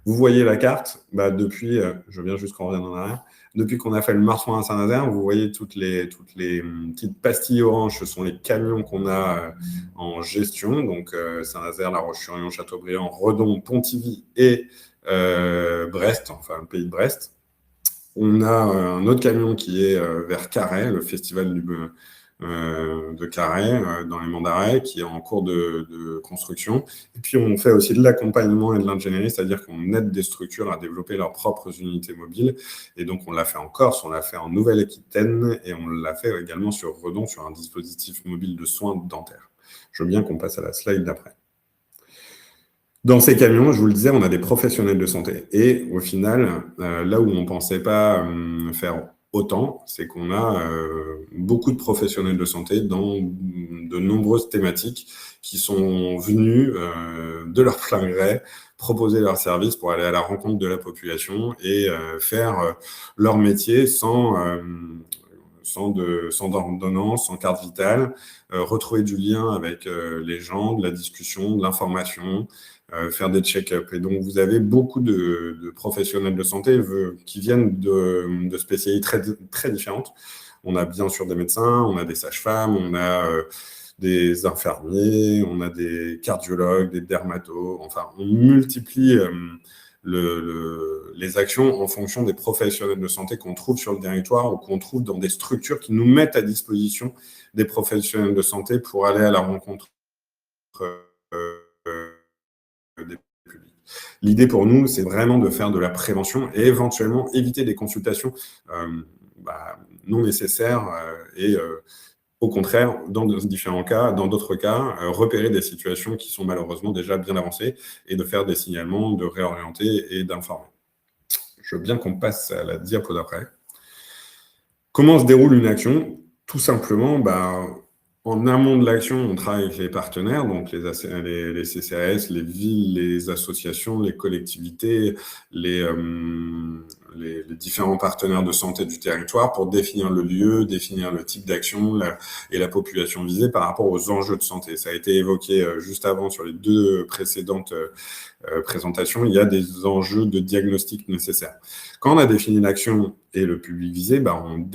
Vous voyez la carte, depuis, je viens juste qu'on revienne en arrière, depuis qu'on a fait le marsouin à Saint-Nazaire, vous voyez toutes les petites pastilles oranges, ce sont les camions qu'on a en gestion, donc Saint-Nazaire, La Roche-sur-Yon, Châteaubriand, Redon, Pontivy et Brest, enfin le pays de Brest. On a un autre camion qui est vers Carhaix, le festival de Carhaix, dans les Monts d'Arrêt, qui est en cours de construction. Et puis, on fait aussi de l'accompagnement et de l'ingénierie, c'est-à-dire qu'on aide des structures à développer leurs propres unités mobiles. Et donc, on l'a fait en Corse, on l'a fait en Nouvelle-Aquitaine, et on l'a fait également sur Redon, sur un dispositif mobile de soins dentaires. Je veux bien qu'on passe à la slide d'après. Dans ces camions, je vous le disais, on a des professionnels de santé. Et au final, là où on ne pensait pas faire autant, c'est qu'on a beaucoup de professionnels de santé dans de nombreuses thématiques qui sont venus de leur plein gré proposer leurs services pour aller à la rencontre de la population et faire leur métier sans ordonnance, sans carte vitale, retrouver du lien avec les gens, de la discussion, de l'information, faire des check-up. Et donc, vous avez beaucoup de professionnels de santé qui viennent de spécialités très, très différentes. On a bien sûr des médecins, on a des sages-femmes, on a des infirmiers, on a des cardiologues, des dermatos. Enfin, on multiplie les actions en fonction des professionnels de santé qu'on trouve sur le territoire ou qu'on trouve dans des structures qui nous mettent à disposition des professionnels de santé pour aller à la rencontre des publics. L'idée pour nous, c'est vraiment de faire de la prévention et éventuellement éviter des consultations non nécessaires et au contraire, dans différents cas, dans d'autres cas, repérer des situations qui sont malheureusement déjà bien avancées et de faire des signalements, de réorienter et d'informer. Je veux bien qu'on passe à la diapo d'après. Comment se déroule une action ? Tout simplement, En amont de l'action, on travaille avec les partenaires, donc les CCAS, les villes, les associations, les collectivités, les différents partenaires de santé du territoire pour définir le lieu, définir le type d'action et la population visée par rapport aux enjeux de santé. Ça a été évoqué juste avant sur les 2 précédentes présentations. Il y a des enjeux de diagnostic nécessaires. Quand on a défini l'action et le public visé, on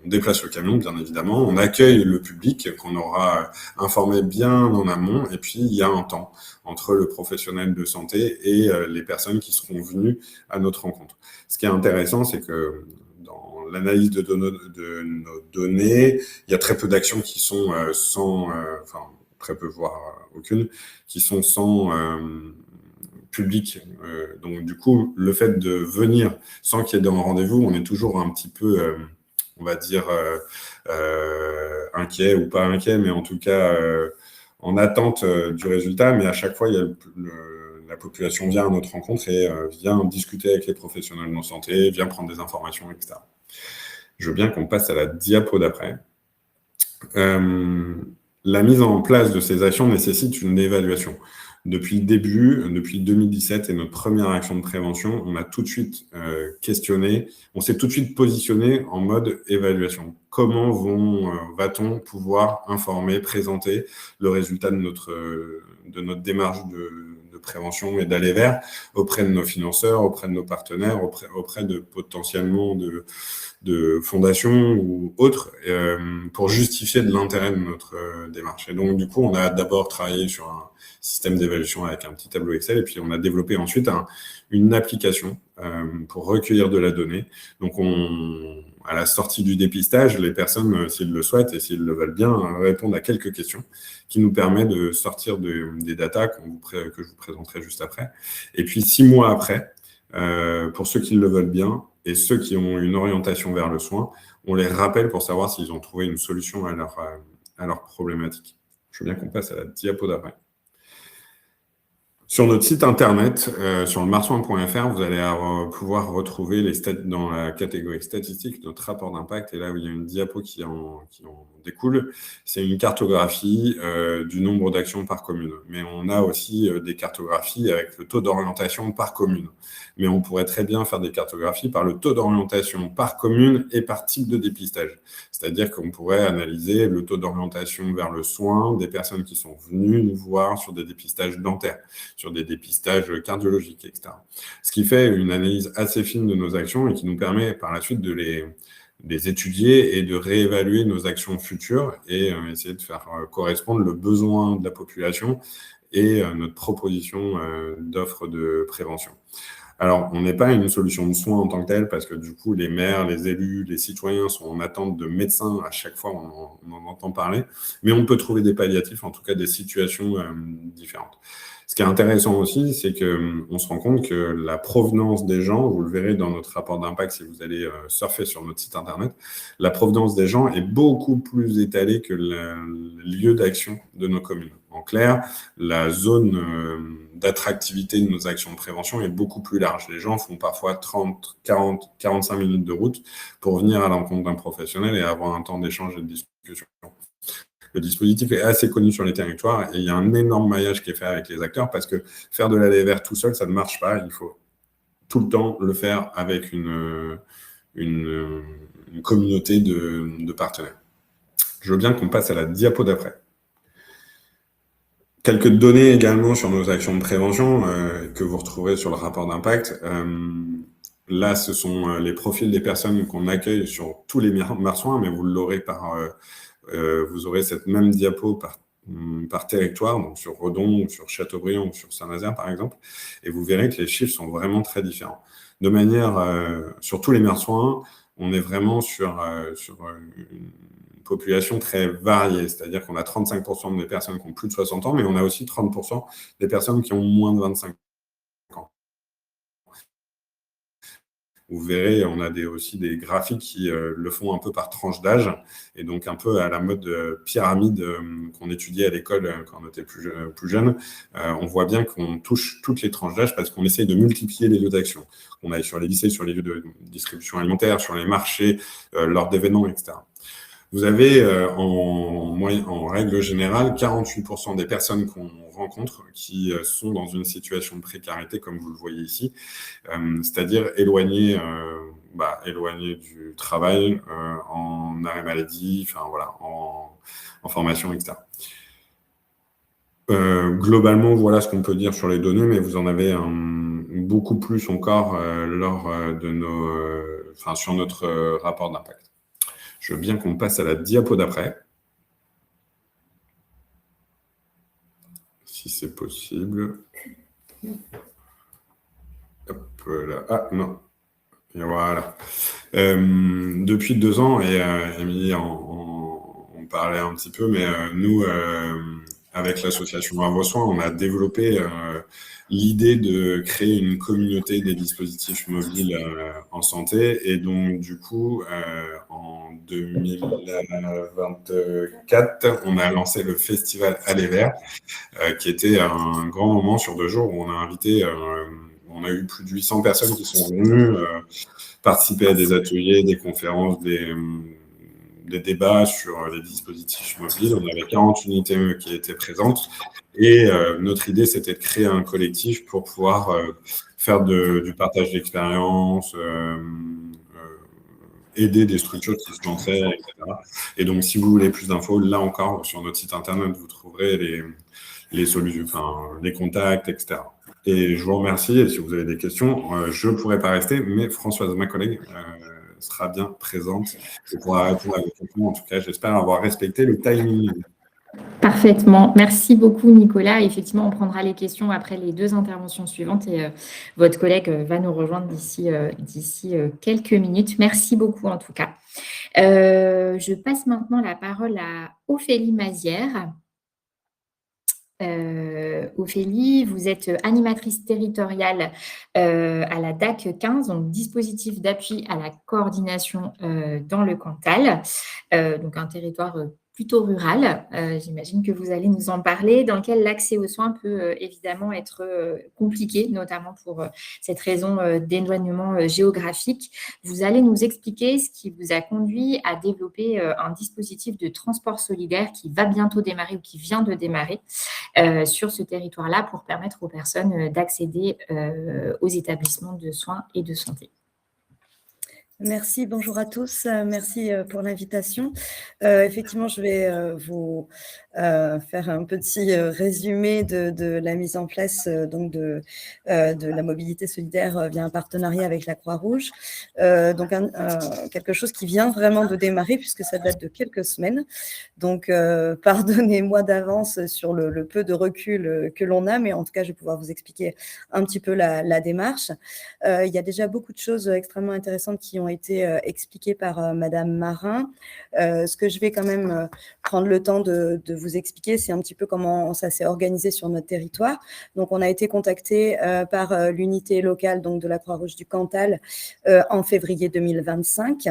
déplace le camion, bien évidemment, on accueille le public qu'on aura informé bien en amont, et puis il y a un temps entre le professionnel de santé et les personnes qui seront venues à notre rencontre. Ce qui est intéressant, c'est que dans l'analyse de nos données, il y a très peu d'actions qui sont très peu, voire aucune, qui sont sans public. Donc du coup, le fait de venir sans qu'il y ait de rendez-vous, on est toujours un petit peu... on va dire, inquiet ou pas inquiet, mais en tout cas en attente du résultat. Mais à chaque fois, la population vient à notre rencontre et vient discuter avec les professionnels de santé, vient prendre des informations, etc. Je veux bien qu'on passe à la diapo d'après. La mise en place de ces actions nécessite une évaluation. Depuis le début, depuis 2017 et notre première action de prévention, on a tout de suite questionné, on s'est tout de suite positionné en mode évaluation. Comment va-t-on pouvoir informer, présenter le résultat de notre démarche de prévention et d'aller vers auprès de nos financeurs, auprès de nos partenaires, auprès de potentiellement de fondations ou autres, pour justifier de l'intérêt de notre démarche. Et donc, du coup, on a d'abord travaillé sur un système d'évaluation avec un petit tableau Excel, et puis on a développé ensuite une application pour recueillir de la donnée. Donc, à la sortie du dépistage, les personnes, s'ils le souhaitent et s'ils le veulent bien, répondent à quelques questions qui nous permettent de sortir des datas que je vous présenterai juste après. Et puis, 6 mois après, pour ceux qui le veulent bien et ceux qui ont une orientation vers le soin, on les rappelle pour savoir s'ils ont trouvé une solution à leur problématique. Je veux bien qu'on passe à la diapo d'après. Sur notre site internet, sur le marsouin.fr, vous allez pouvoir retrouver dans la catégorie statistiques notre rapport d'impact. Et là où il y a une diapo qui en découle, c'est une cartographie du nombre d'actions par commune. Mais on a aussi des cartographies avec le taux d'orientation par commune. Mais on pourrait très bien faire des cartographies par le taux d'orientation par commune et par type de dépistage. C'est-à-dire qu'on pourrait analyser le taux d'orientation vers le soin des personnes qui sont venues nous voir sur des dépistages dentaires, sur des dépistages cardiologiques, etc. Ce qui fait une analyse assez fine de nos actions et qui nous permet par la suite de les étudier et de réévaluer nos actions futures et essayer de faire correspondre le besoin de la population et notre proposition d'offre de prévention. Alors, on n'est pas une solution de soins en tant que telle parce que du coup, les maires, les élus, les citoyens sont en attente de médecins. À chaque fois, on en entend parler. Mais on peut trouver des palliatifs, en tout cas des situations différentes. Ce qui est intéressant aussi, c'est qu'on se rend compte que la provenance des gens, vous le verrez dans notre rapport d'impact si vous allez surfer sur notre site internet, la provenance des gens est beaucoup plus étalée que le lieu d'action de nos communes. En clair, la zone d'attractivité de nos actions de prévention est beaucoup plus large. Les gens font parfois 30, 40, 45 minutes de route pour venir à l'encontre d'un professionnel et avoir un temps d'échange et de discussion. Le dispositif est assez connu sur les territoires et il y a un énorme maillage qui est fait avec les acteurs parce que faire de l'aller vers tout seul, ça ne marche pas. Il faut tout le temps le faire avec une communauté de partenaires. Je veux bien qu'on passe à la diapo d'après. Quelques données également sur nos actions de prévention que vous retrouverez sur le rapport d'impact. Là, ce sont les profils des personnes qu'on accueille sur tous les marsouins, mais vous l'aurez vous aurez cette même diapo par territoire, donc sur Redon, ou sur Châteaubriand, ou sur Saint-Nazaire, par exemple, et vous verrez que les chiffres sont vraiment très différents. De manière, sur tous les marsouins, on est vraiment sur une population très variée, c'est-à-dire qu'on a 35% des personnes qui ont plus de 60 ans, mais on a aussi 30% des personnes qui ont moins de 25 ans. Vous verrez, on a aussi des graphiques qui le font un peu par tranche d'âge, et donc un peu à la mode pyramide qu'on étudiait à l'école quand on était plus jeune. On voit bien qu'on touche toutes les tranches d'âge parce qu'on essaye de multiplier les lieux d'action. On aille sur les lycées, sur les lieux de distribution alimentaire, sur les marchés, lors d'événements, etc. Vous avez en règle générale 48% des personnes qu'on rencontre qui sont dans une situation de précarité, comme vous le voyez ici, c'est-à-dire éloignées du travail, en arrêt maladie, enfin voilà, en formation, etc. Globalement, voilà ce qu'on peut dire sur les données, mais vous en avez beaucoup plus encore sur notre rapport d'impact. Je veux bien qu'on passe à la diapo d'après, si c'est possible. Hop là. Ah non. Et voilà. Depuis 2 ans, et Émilie on parlait un petit peu, mais nous, avec l'association À vos soins, on a développé l'idée de créer une communauté des dispositifs mobiles en santé. Et donc, du coup, en 2024, on a lancé le festival Aller Vers, qui était un grand moment sur 2 jours où on a invité, on a eu plus de 800 personnes qui sont venues participer à des ateliers, des conférences, des débats sur les dispositifs mobiles. On avait 40 unités qui étaient présentes. Et notre idée, c'était de créer un collectif pour pouvoir faire du partage d'expérience, aider des structures qui se lançaient, etc. Et donc, si vous voulez plus d'infos, là encore, sur notre site internet, vous trouverez les solutions, les contacts, etc. Et je vous remercie. Et si vous avez des questions, je ne pourrai pas rester, mais Françoise, ma collègue, sera bien présente et pourra répondre à vos questions. En tout cas, j'espère avoir respecté le timing. Parfaitement. Merci beaucoup, Nicolas. Effectivement, on prendra les questions après les 2 interventions suivantes et votre collègue va nous rejoindre d'ici quelques minutes. Merci beaucoup, en tout cas. Je passe maintenant la parole à Ophélie Mazière. Ophélie, vous êtes animatrice territoriale à la DAC 15, donc dispositif d'appui à la coordination dans le Cantal, donc un territoire plutôt rural. J'imagine que vous allez nous en parler, dans lequel l'accès aux soins peut évidemment être compliqué, notamment pour cette raison d'éloignement géographique. Vous allez nous expliquer ce qui vous a conduit à développer un dispositif de transport solidaire qui va bientôt démarrer ou qui vient de démarrer sur ce territoire-là pour permettre aux personnes d'accéder aux établissements de soins et de santé. Merci, bonjour à tous, merci pour l'invitation. Effectivement, je vais vous faire un petit résumé de la mise en place donc de la mobilité solidaire via un partenariat avec la Croix-Rouge. Donc quelque chose qui vient vraiment de démarrer puisque ça date de quelques semaines. Donc pardonnez-moi d'avance sur le peu de recul que l'on a, mais en tout cas, je vais pouvoir vous expliquer un petit peu la démarche. Il y a déjà beaucoup de choses extrêmement intéressantes qui ont été expliquées par Madame Marin. Ce que je vais quand même prendre le temps de vous expliquer, c'est un petit peu comment ça s'est organisé sur notre territoire. Donc, on a été contacté par l'unité locale donc, de la Croix-Rouge du Cantal en février 2025.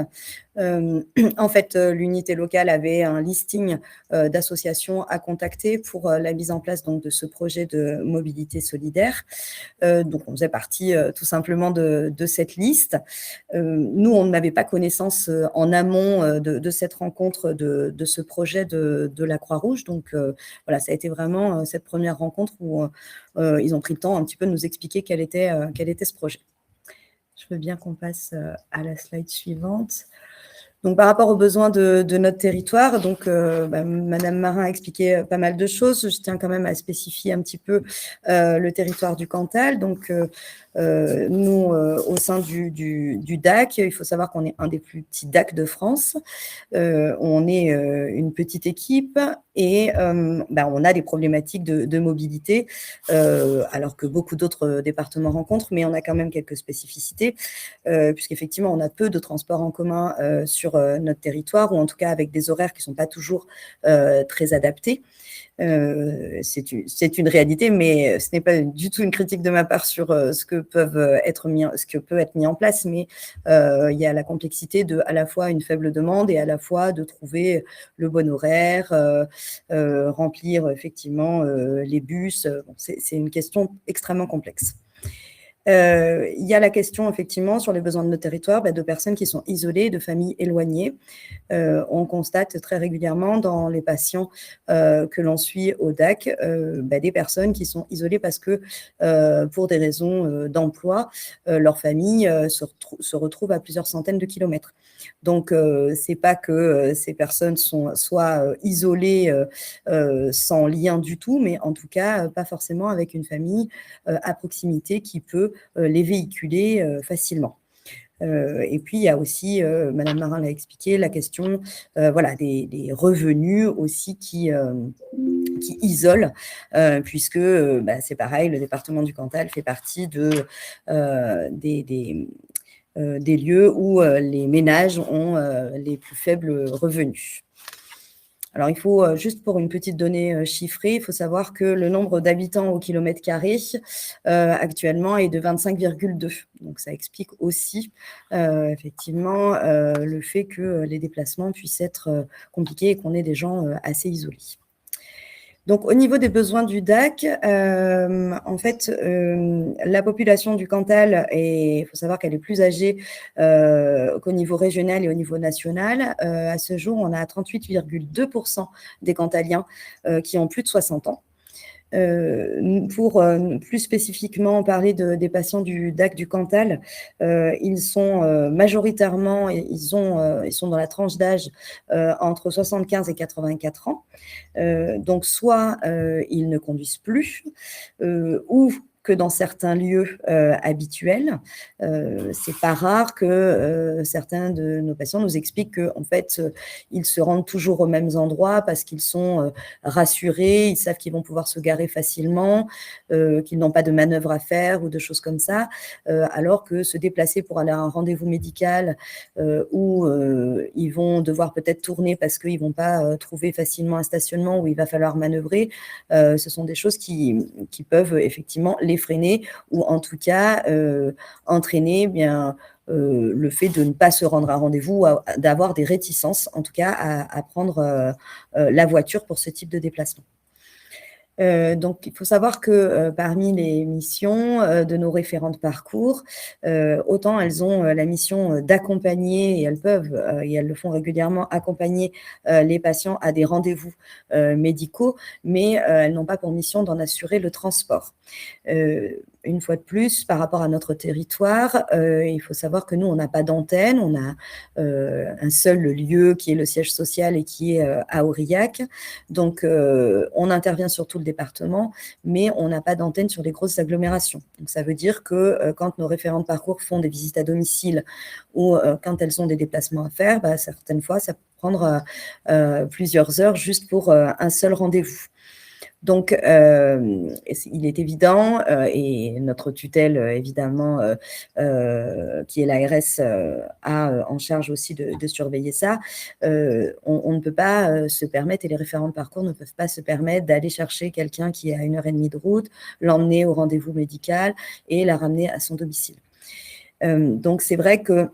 En fait, l'unité locale avait un listing d'associations à contacter pour la mise en place donc, de ce projet de mobilité solidaire. Donc, on faisait partie tout simplement de cette liste. Nous, on n'avait pas connaissance en amont de cette rencontre de ce projet de la Croix-Rouge. Donc, voilà, ça a été vraiment cette première rencontre où ils ont pris le temps un petit peu de nous expliquer quel était ce projet. Je veux bien qu'on passe à la slide suivante. Donc, par rapport aux besoins de notre territoire, donc, Madame Marin a expliqué pas mal de choses. Je tiens quand même à spécifier un petit peu le territoire du Cantal. Donc, nous, au sein du DAC, il faut savoir qu'on est un des plus petits DAC de France. On est une petite équipe et on a des problématiques de mobilité, alors que beaucoup d'autres départements rencontrent, mais on a quand même quelques spécificités, puisqu'effectivement, on a peu de transports en commun sur notre territoire, ou en tout cas avec des horaires qui ne sont pas toujours très adaptés. C'est une réalité, mais ce n'est pas du tout une critique de ma part sur ce que peut être mis en place, mais il y a la complexité de à la fois une faible demande et à la fois de trouver le bon horaire, remplir effectivement les bus. C'est une question extrêmement complexe. Il y a la question, effectivement, sur les besoins de nos territoires, de personnes qui sont isolées, de familles éloignées. On constate très régulièrement dans les patients que l'on suit au DAC, des personnes qui sont isolées parce que, pour des raisons d'emploi, leur famille se retrouve à plusieurs centaines de kilomètres. Donc, c'est pas que ces personnes soient isolées sans lien du tout, mais en tout cas, pas forcément avec une famille à proximité qui peut les véhiculer facilement. Et puis, il y a aussi, Madame Marin l'a expliqué, la question des revenus aussi qui isolent, puisque c'est pareil, le département du Cantal fait partie des lieux où les ménages ont les plus faibles revenus. Alors, il faut, juste pour une petite donnée chiffrée, il faut savoir que le nombre d'habitants au kilomètre carré actuellement est de 25,2. Donc, ça explique aussi effectivement le fait que les déplacements puissent être compliqués et qu'on ait des gens assez isolés. Donc, au niveau des besoins du DAC, en fait, la population du Cantal, il faut savoir qu'elle est plus âgée qu'au niveau régional et au niveau national. À ce jour, on a 38,2% des Cantaliens qui ont plus de 60 ans. Pour plus spécifiquement parler des patients du DAC du Cantal, ils sont majoritairement, ils sont dans la tranche d'âge entre 75 et 84 ans. Donc, soit ils ne conduisent plus, ou que dans certains lieux habituels. C'est pas rare que certains de nos patients nous expliquent qu'en fait, ils se rendent toujours aux mêmes endroits parce qu'ils sont rassurés, ils savent qu'ils vont pouvoir se garer facilement, qu'ils n'ont pas de manœuvre à faire ou de choses comme ça, alors que se déplacer pour aller à un rendez-vous médical où ils vont devoir peut-être tourner parce qu'ils ne vont pas trouver facilement un stationnement où il va falloir manœuvrer, ce sont des choses qui peuvent effectivement les freiner ou en tout cas entraîner le fait de ne pas se rendre à rendez-vous, d'avoir des réticences en tout cas à prendre la voiture pour ce type de déplacement. Donc, il faut savoir que parmi les missions de nos référentes parcours, autant elles ont la mission d'accompagner, et elles peuvent, et elles le font régulièrement, accompagner les patients à des rendez-vous médicaux, mais elles n'ont pas pour mission d'en assurer le transport. Une fois de plus, par rapport à notre territoire, il faut savoir que nous, on n'a pas d'antenne, on a un seul lieu qui est le siège social et qui est à Aurillac. Donc, on intervient sur tout le département, mais on n'a pas d'antenne sur les grosses agglomérations. Donc, ça veut dire que quand nos référents de parcours font des visites à domicile ou quand elles ont des déplacements à faire, certaines fois, ça peut prendre plusieurs heures juste pour un seul rendez-vous. Donc, il est évident, et notre tutelle, évidemment, qui est l'ARS, a en charge aussi de surveiller ça. On ne peut pas se permettre, et les référents de parcours ne peuvent pas se permettre d'aller chercher quelqu'un qui est à 1h30 de route, l'emmener au rendez-vous médical et la ramener à son domicile. Donc, c'est vrai que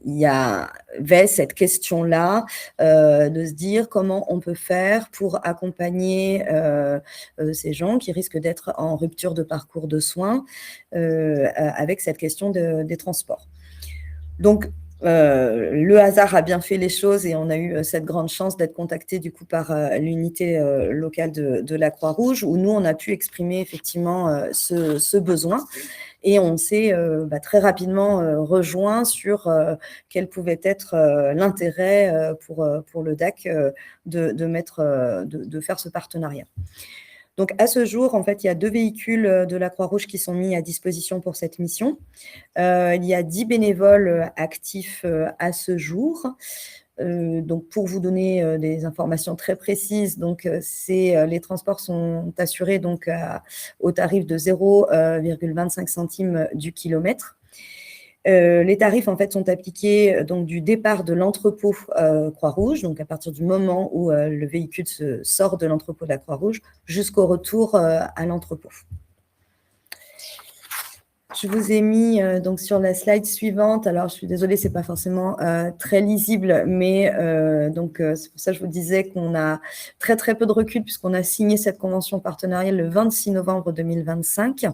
il y avait cette question-là de se dire comment on peut faire pour accompagner ces gens qui risquent d'être en rupture de parcours de soins avec cette question des transports. Donc, le hasard a bien fait les choses et on a eu cette grande chance d'être contacté du coup par l'unité locale de la Croix-Rouge où nous, on a pu exprimer effectivement ce besoin. Et on s'est très rapidement rejoint sur quel pouvait être l'intérêt pour le DAC de faire ce partenariat. Donc, à ce jour, en fait, il y a 2 véhicules de la Croix-Rouge qui sont mis à disposition pour cette mission. Il y a 10 bénévoles actifs à ce jour. Donc, pour vous donner des informations très précises, donc, les transports sont assurés donc, au tarif de 0,25 centimes du kilomètre. Les tarifs en fait sont appliqués donc du départ de l'entrepôt Croix-Rouge, donc à partir du moment où le véhicule sort de l'entrepôt de la Croix-Rouge jusqu'au retour à l'entrepôt. Je vous ai mis donc sur la slide suivante. Alors, je suis désolée, c'est pas forcément très lisible, mais c'est pour ça que je vous disais qu'on a très très peu de recul puisqu'on a signé cette convention partenariale le 26 novembre 2025.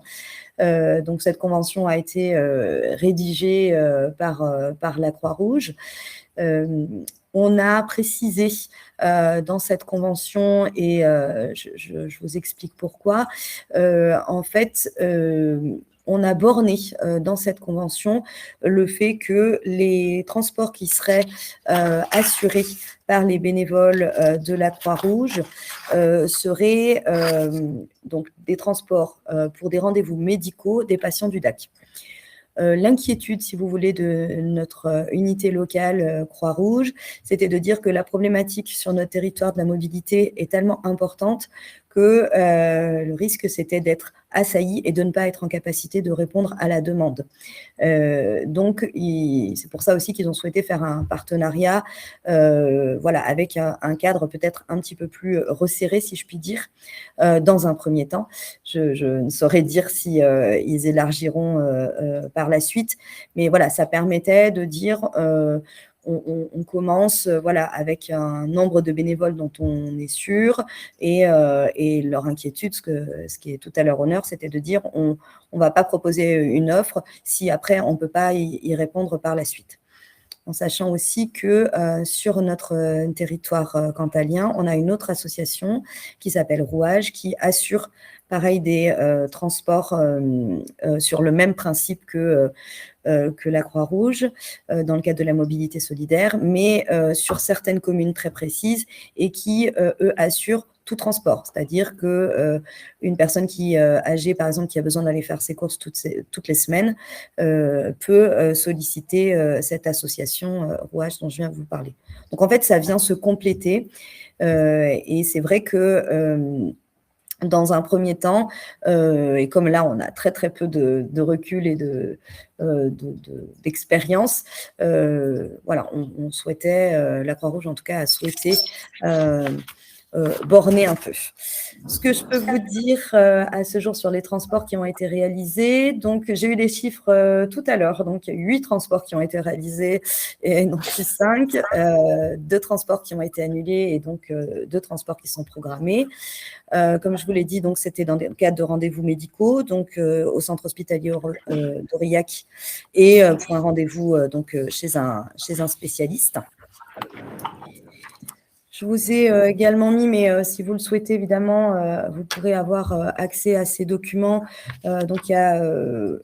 Donc, cette convention a été rédigée par la Croix-Rouge. On a précisé dans cette convention, et je vous explique pourquoi, en fait, on a borné dans cette convention le fait que les transports qui seraient assurés par les bénévoles de la Croix-Rouge seraient donc des transports pour des rendez-vous médicaux des patients du DAC. L'inquiétude, si vous voulez, de notre unité locale Croix-Rouge, c'était de dire que la problématique sur notre territoire de la mobilité est tellement importante que le risque, c'était d'être assailli et de ne pas être en capacité de répondre à la demande. Donc, c'est pour ça aussi qu'ils ont souhaité faire un partenariat avec un cadre peut-être un petit peu plus resserré, si je puis dire, dans un premier temps. Je ne saurais dire si ils élargiront par la suite, mais voilà, ça permettait de dire on commence avec un nombre de bénévoles dont on est sûr et leur inquiétude, ce qui est tout à leur honneur, c'était de dire on ne va pas proposer une offre si après on ne peut pas y répondre par la suite. En sachant aussi que sur notre territoire cantalien, on a une autre association qui s'appelle Rouage, qui assure pareil des transports sur le même principe que la Croix-Rouge dans le cadre de la mobilité solidaire, mais sur certaines communes très précises et qui, eux, assurent tout transport. C'est-à-dire qu'une personne qui est âgée, par exemple, qui a besoin d'aller faire ses courses toutes les semaines, peut solliciter cette association Rouage dont je viens de vous parler. Donc, en fait, ça vient se compléter et c'est vrai que dans un premier temps, et comme là, on a très, très peu de recul et d'expérience, on souhaitait, la Croix-Rouge en tout cas a souhaité borner un peu. Ce que je peux vous dire à ce jour sur les transports qui ont été réalisés, donc j'ai eu les chiffres tout à l'heure, donc il y a 8 transports qui ont été réalisés et non plus 5, 2 transports qui ont été annulés et donc 2 transports qui sont programmés. Comme je vous l'ai dit, donc c'était dans le cadre de rendez-vous médicaux, donc au centre hospitalier d'Aurillac et pour un rendez-vous chez un spécialiste. Je vous ai également mis, mais si vous le souhaitez, évidemment, vous pourrez avoir accès à ces documents. Donc, il y a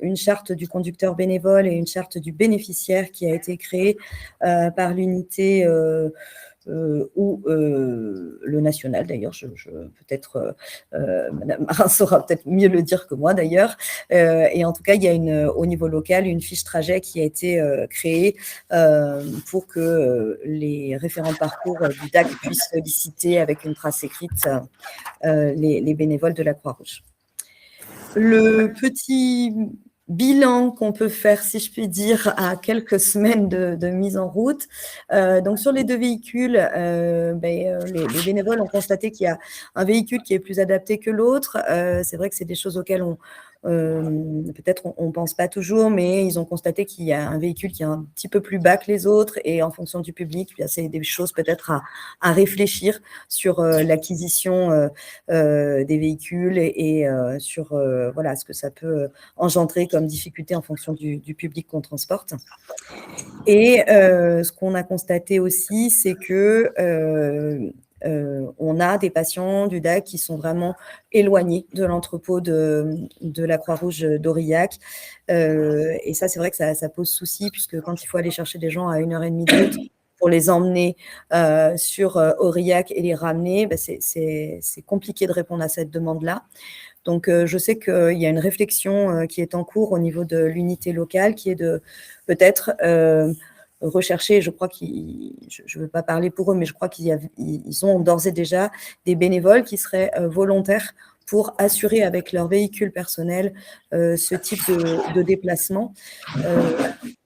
une charte du conducteur bénévole et une charte du bénéficiaire qui a été créée par l'unité ou le national, d'ailleurs, peut-être Madame Marin saura peut-être mieux le dire que moi, d'ailleurs. Et en tout cas, il y a au niveau local une fiche trajet qui a été créée pour que les référents de parcours du DAC puissent solliciter avec une trace écrite les bénévoles de la Croix-Rouge. Le petit bilan qu'on peut faire, si je puis dire, à quelques semaines de mise en route. Donc, sur les 2 véhicules, les bénévoles ont constaté qu'il y a un véhicule qui est plus adapté que l'autre. C'est vrai que c'est des choses auxquelles peut-être on ne pense pas toujours, mais ils ont constaté qu'il y a un véhicule qui est un petit peu plus bas que les autres et en fonction du public, c'est des choses peut-être à réfléchir sur l'acquisition des véhicules et sur ce que ça peut engendrer comme difficulté en fonction du public qu'on transporte. Et ce qu'on a constaté aussi, c'est que on a des patients du DAC qui sont vraiment éloignés de l'entrepôt de la Croix-Rouge d'Aurillac. Et ça, c'est vrai que ça pose souci, puisque quand il faut aller chercher des gens à 1h30 de route pour les emmener sur Aurillac et les ramener, c'est compliqué de répondre à cette demande-là. Donc, je sais qu'il y a une réflexion qui est en cours au niveau de l'unité locale, qui est de peut-être rechercher, je crois je ne veux pas parler pour eux, mais je crois qu'ils ont d'ores et déjà des bénévoles qui seraient volontaires pour assurer avec leur véhicule personnel ce type de déplacement.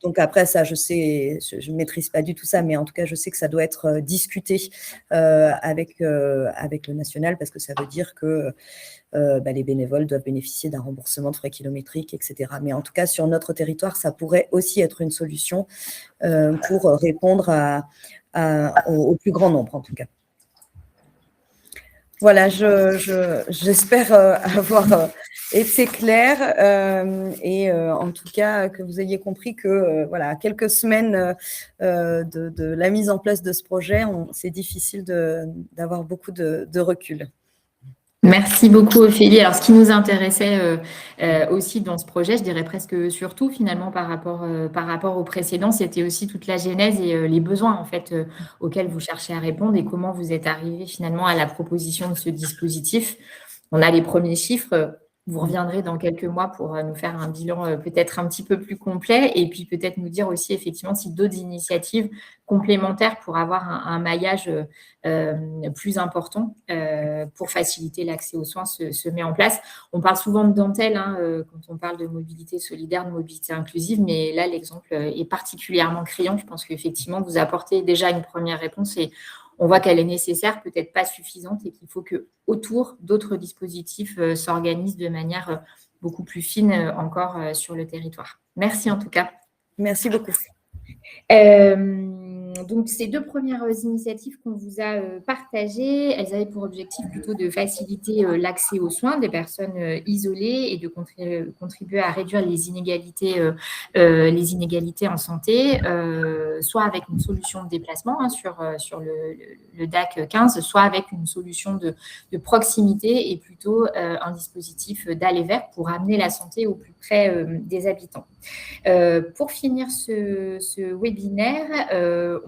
Donc après, ça, je sais, je ne maîtrise pas du tout ça, mais en tout cas, je sais que ça doit être discuté avec le national, parce que ça veut dire que les bénévoles doivent bénéficier d'un remboursement de frais kilométriques, etc. Mais en tout cas, sur notre territoire, ça pourrait aussi être une solution pour répondre au plus grand nombre, en tout cas. Voilà, j'espère avoir été clair et en tout cas que vous ayez compris que voilà, quelques semaines de la mise en place de ce projet, c'est difficile d'avoir beaucoup de recul. Merci beaucoup Ophélie. Alors ce qui nous intéressait aussi dans ce projet, je dirais presque surtout finalement par rapport au précédent, c'était aussi toute la genèse et les besoins en fait auxquels vous cherchez à répondre et comment vous êtes arrivé finalement à la proposition de ce dispositif. On a les premiers chiffres. Vous reviendrez dans quelques mois pour nous faire un bilan peut-être un petit peu plus complet et puis peut-être nous dire aussi effectivement si d'autres initiatives complémentaires pour avoir un maillage plus important pour faciliter l'accès aux soins se met en place. On parle souvent de dentelle quand on parle de mobilité solidaire, de mobilité inclusive, mais là l'exemple est particulièrement criant. Je pense qu'effectivement vous apportez déjà une première réponse et on voit qu'elle est nécessaire, peut-être pas suffisante, et qu'il faut que autour d'autres dispositifs s'organisent de manière beaucoup plus fine encore sur le territoire. Merci en tout cas. Merci beaucoup. Donc, ces deux premières initiatives qu'on vous a partagées, elles avaient pour objectif plutôt de faciliter l'accès aux soins des personnes isolées et de contribuer à réduire les inégalités en santé, soit avec une solution de déplacement sur le DAC 15, soit avec une solution de proximité et plutôt un dispositif d'aller vers pour amener la santé au plus près des habitants. Pour finir ce webinaire,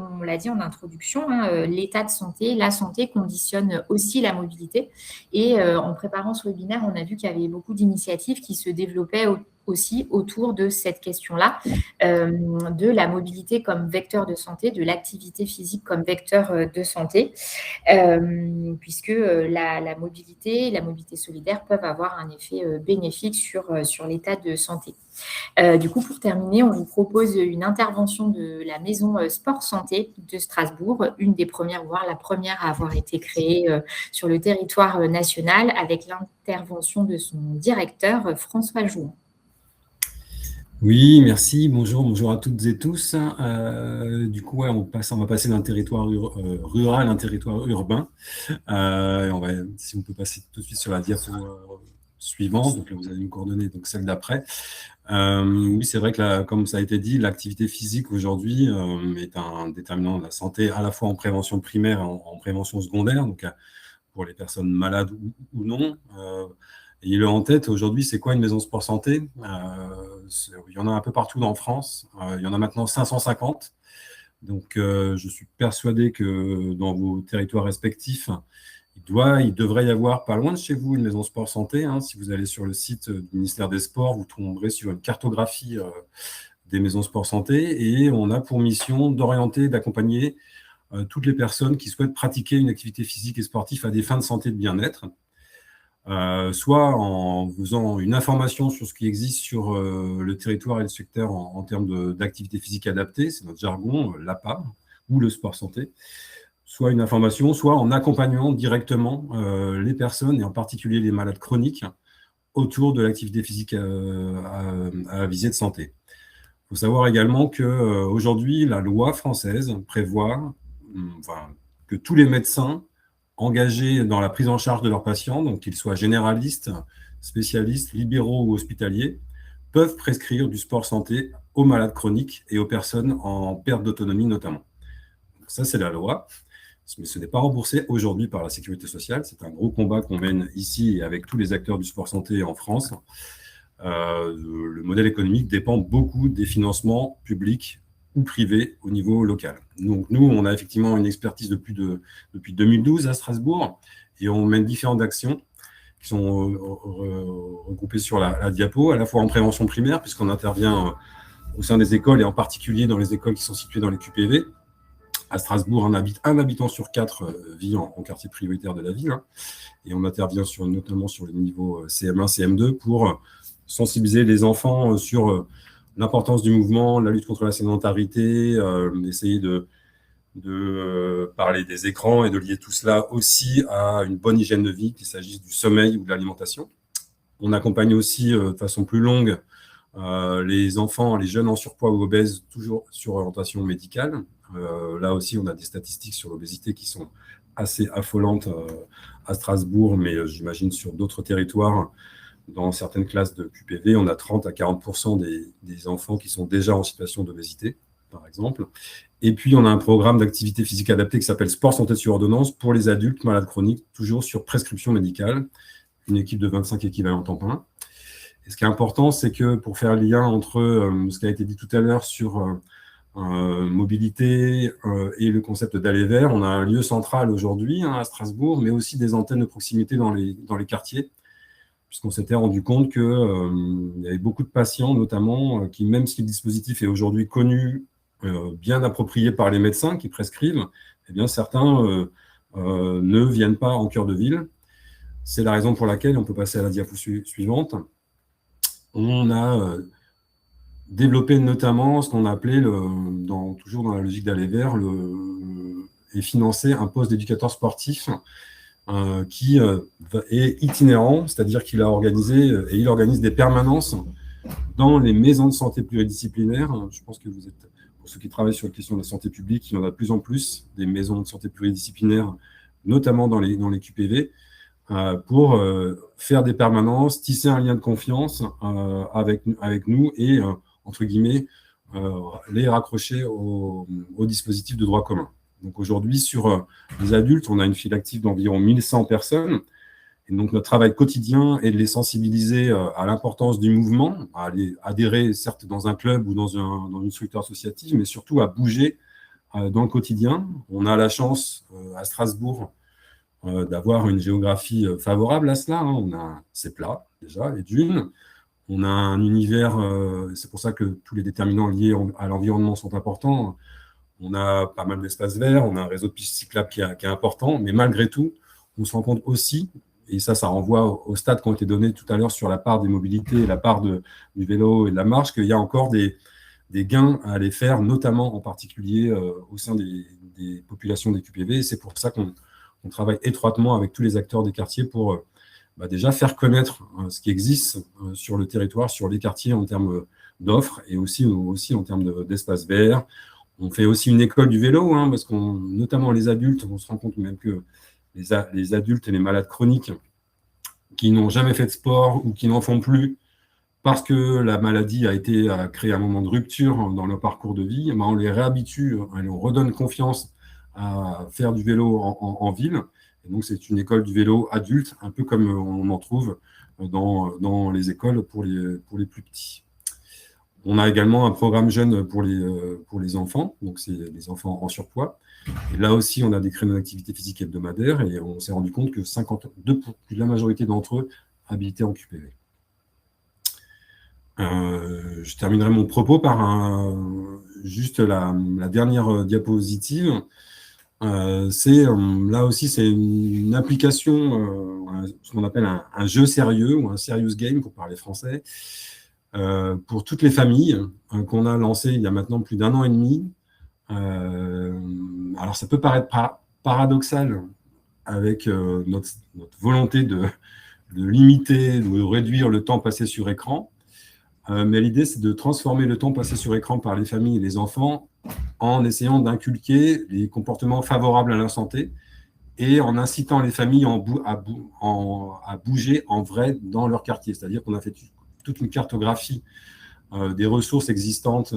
on l'a dit en introduction, l'état de santé, la santé conditionne aussi la mobilité. Et en préparant ce webinaire, on a vu qu'il y avait beaucoup d'initiatives qui se développaient aussi autour de cette question-là, de la mobilité comme vecteur de santé, de l'activité physique comme vecteur de santé, puisque la mobilité solidaire peuvent avoir un effet bénéfique sur l'état de santé. Du coup, pour terminer, on vous propose une intervention de la maison Sport Santé de Strasbourg, une des premières, voire la première à avoir été créée sur le territoire national, avec l'intervention de son directeur, François Jouan. Oui, merci. Bonjour à toutes et tous. Du coup, on va passer d'un territoire rural à un territoire urbain. Si on peut passer tout de suite sur la diapo suivante. Donc là, vous avez une coordonnée, donc celle d'après. Oui, c'est vrai que, comme ça a été dit, l'activité physique aujourd'hui est un déterminant de la santé, à la fois en prévention primaire et en prévention secondaire, donc pour les personnes malades ou non. Ayez-le en tête, aujourd'hui, c'est quoi une maison sport santé? Il y en a un peu partout en France. Il y en a maintenant 550. Donc, je suis persuadé que dans vos territoires respectifs, il devrait y avoir pas loin de chez vous une maison sport santé. Si vous allez sur le site du ministère des Sports, vous tomberez sur une cartographie des maisons sport santé et on a pour mission d'orienter, d'accompagner toutes les personnes qui souhaitent pratiquer une activité physique et sportive à des fins de santé et de bien-être. Soit en faisant une information sur ce qui existe sur le territoire et le secteur en termes d'activité physique adaptée, c'est notre jargon, l'APA, ou le sport santé, soit une information, soit en accompagnant directement les personnes, et en particulier les malades chroniques, autour de l'activité physique à visée de santé. Il faut savoir également qu'aujourd'hui, la loi française prévoit que tous les médecins engagés dans la prise en charge de leurs patients, donc qu'ils soient généralistes, spécialistes, libéraux ou hospitaliers, peuvent prescrire du sport santé aux malades chroniques et aux personnes en perte d'autonomie notamment. Donc ça, c'est la loi, mais ce n'est pas remboursé aujourd'hui par la Sécurité sociale. C'est un gros combat qu'on mène ici et avec tous les acteurs du sport santé en France. Le modèle économique dépend beaucoup des financements publics ou privés au niveau local. Donc nous, on a effectivement une expertise depuis 2012 à Strasbourg et on mène différentes actions qui sont regroupées sur la diapo, à la fois en prévention primaire, puisqu'on intervient au sein des écoles et en particulier dans les écoles qui sont situées dans les QPV, À Strasbourg, un habitant sur 4 vit en quartier prioritaire de la ville. Hein, et on intervient notamment sur les niveaux CM1, CM2 pour sensibiliser les enfants sur l'importance du mouvement, la lutte contre la sédentarité, essayer de parler des écrans et de lier tout cela aussi à une bonne hygiène de vie, qu'il s'agisse du sommeil ou de l'alimentation. On accompagne aussi de façon plus longue les enfants, les jeunes en surpoids ou obèses, toujours sur orientation médicale. Là aussi, on a des statistiques sur l'obésité qui sont assez affolantes à Strasbourg, mais j'imagine sur d'autres territoires. Dans certaines classes de QPV, on a 30 à 40% des enfants qui sont déjà en situation d'obésité, par exemple. Et puis, on a un programme d'activité physique adaptée qui s'appelle Sport Santé sur ordonnance pour les adultes malades chroniques, toujours sur prescription médicale, une équipe de 25 équivalents temps plein. Et ce qui est important, c'est que pour faire le lien entre ce qui a été dit tout à l'heure sur mobilité et le concept d'aller vers, on a un lieu central aujourd'hui à Strasbourg, mais aussi des antennes de proximité dans les quartiers, puisqu'on s'était rendu compte qu'il y avait beaucoup de patients, notamment, qui, même si le dispositif est aujourd'hui connu, bien approprié par les médecins qui prescrivent, eh bien, certains ne viennent pas en cœur de ville. C'est la raison pour laquelle, on peut passer à la diapo suivante, on a développé notamment ce qu'on appelait, toujours dans la logique d'aller vers, et financer un poste d'éducateur sportif qui est itinérant, c'est-à-dire qu'il a organisé et il organise des permanences dans les maisons de santé pluridisciplinaires. Je pense que vous êtes, pour ceux qui travaillent sur la question de la santé publique, il y en a de plus en plus, des maisons de santé pluridisciplinaires, notamment dans les QPV, pour faire des permanences, tisser un lien de confiance avec nous et, entre guillemets, les raccrocher au dispositif de droit commun. Donc aujourd'hui, sur les adultes, on a une file active d'environ 1100 personnes. Et donc notre travail quotidien est de les sensibiliser à l'importance du mouvement, à aller adhérer certes dans un club ou dans une structure associative, mais surtout à bouger dans le quotidien. On a la chance à Strasbourg d'avoir une géographie favorable à cela. Hein. C'est plat déjà, et d'une. On a un univers, c'est pour ça que tous les déterminants liés à l'environnement sont importants. On a pas mal d'espaces verts, on a un réseau de pistes cyclables qui est important, mais malgré tout, on se rend compte aussi, et ça renvoie aux stats qui ont été donnés tout à l'heure sur la part des mobilités, la part du vélo et de la marche, qu'il y a encore des gains à aller faire, notamment en particulier au sein des populations des QPV. Et c'est pour ça qu'on travaille étroitement avec tous les acteurs des quartiers pour déjà faire connaître ce qui existe sur le territoire, sur les quartiers en termes d'offres et aussi en termes d'espaces verts. On fait aussi une école du vélo, parce que notamment les adultes, on se rend compte même que les adultes et les malades chroniques qui n'ont jamais fait de sport ou qui n'en font plus parce que la maladie a créé un moment de rupture dans leur parcours de vie, on les réhabitue, on redonne confiance à faire du vélo en ville. Et donc, c'est une école du vélo adulte, un peu comme on en trouve dans les écoles pour les plus petits. On a également un programme jeune pour les enfants, donc c'est les enfants en surpoids. Et là aussi, on a des créneaux d'activité physique hebdomadaires et on s'est rendu compte que la majorité d'entre eux habitaient en QPV. Je terminerai mon propos par juste la dernière diapositive. Là aussi, c'est une application, ce qu'on appelle un jeu sérieux ou un serious game pour parler français, pour toutes les familles qu'on a lancé il y a maintenant plus d'1 an et demi. Alors, ça peut paraître paradoxal avec notre volonté de limiter, de réduire le temps passé sur écran, mais l'idée, c'est de transformer le temps passé sur écran par les familles et les enfants en essayant d'inculquer les comportements favorables à la santé et en incitant les familles à bouger en vrai dans leur quartier. C'est-à-dire qu'on a fait toute une cartographie des ressources existantes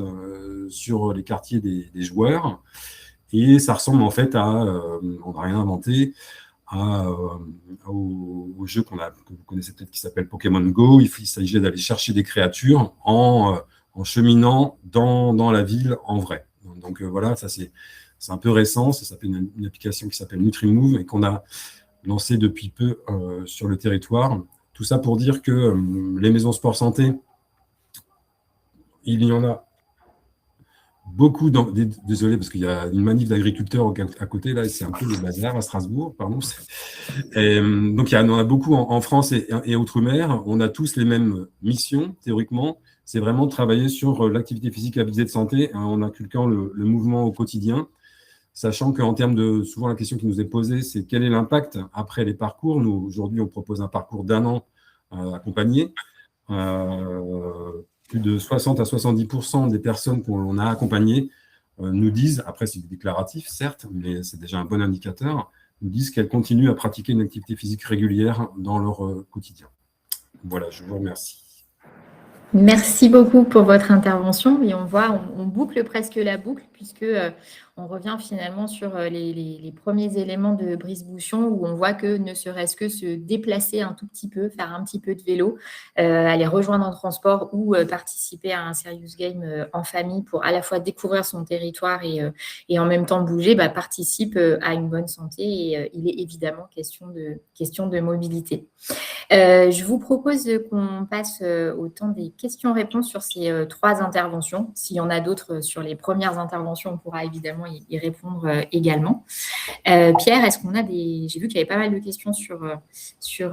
sur les quartiers des joueurs. Et ça ressemble en fait on n'a rien inventé, au jeu que vous connaissez peut-être qui s'appelle Pokémon Go. Il s'agit d'aller chercher des créatures en cheminant dans la ville en vrai. Donc voilà, ça c'est un peu récent, ça s'appelle une application qui s'appelle NutriMove et qu'on a lancée depuis peu sur le territoire. Tout ça pour dire que les maisons sport santé, il y en a beaucoup, désolé parce qu'il y a une manif d'agriculteurs à côté, là, c'est un peu le bazar à Strasbourg, pardon. Donc, il y en a beaucoup en France et outre-mer. On a tous les mêmes missions, théoriquement. C'est vraiment de travailler sur l'activité physique à visée de santé, en inculquant le mouvement au quotidien, sachant qu'en termes de, souvent la question qui nous est posée, c'est quel est l'impact après les parcours. Nous, aujourd'hui, on propose un parcours d'1 an accompagné. Plus de 60 à 70% des personnes qu'on a accompagnées nous disent, après c'est déclaratif certes, mais c'est déjà un bon indicateur, nous disent qu'elles continuent à pratiquer une activité physique régulière dans leur quotidien. Voilà, je vous remercie. Merci beaucoup pour votre intervention. Et on voit, on boucle presque la boucle puisque on revient finalement sur les premiers éléments de Brice Bouchon où on voit que ne serait-ce que se déplacer un tout petit peu, faire un petit peu de vélo, aller rejoindre un transport ou participer à un serious game en famille pour à la fois découvrir son territoire et en même temps bouger, participe à une bonne santé et il est évidemment question de mobilité. Je vous propose qu'on passe au temps des questions-réponses sur ces 3 interventions. S'il y en a d'autres sur les premières interventions, on pourra évidemment y répondre également. Pierre, est-ce qu'on a des... J'ai vu qu'il y avait pas mal de questions sur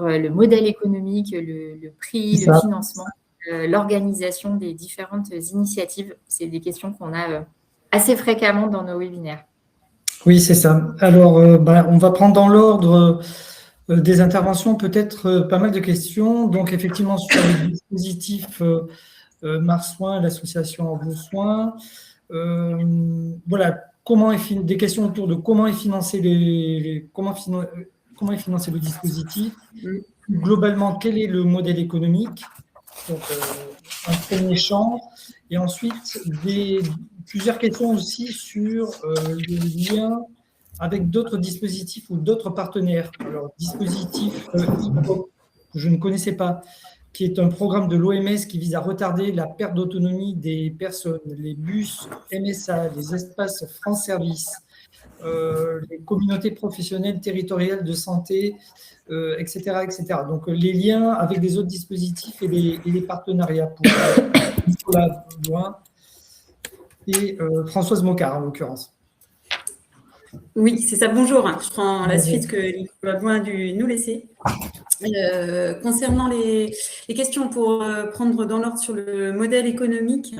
le modèle économique, le prix, le financement, l'organisation des différentes initiatives. C'est des questions qu'on a assez fréquemment dans nos webinaires. Oui, c'est ça. Alors, on va prendre dans l'ordre des interventions, peut-être pas mal de questions. Donc, effectivement, sur le dispositif Marsoin, l'association En Vos Soins. Voilà, des questions autour de comment est financé le dispositif. Globalement, quel est le modèle économique? Donc, un premier champ. Et ensuite, plusieurs questions aussi sur le lien avec d'autres dispositifs ou d'autres partenaires. Alors, dispositif que je ne connaissais pas, qui est un programme de l'OMS qui vise à retarder la perte d'autonomie des personnes, les bus MSA, les espaces France Service, les communautés professionnelles territoriales de santé, etc., etc. Donc, les liens avec les autres dispositifs et les partenariats pour Nicolas Bouin et Françoise Mocard, en l'occurrence. Oui, c'est ça. Bonjour. Je prends la suite que Nicolas Bouin a dû nous laisser. Concernant les questions pour prendre dans l'ordre sur le modèle économique,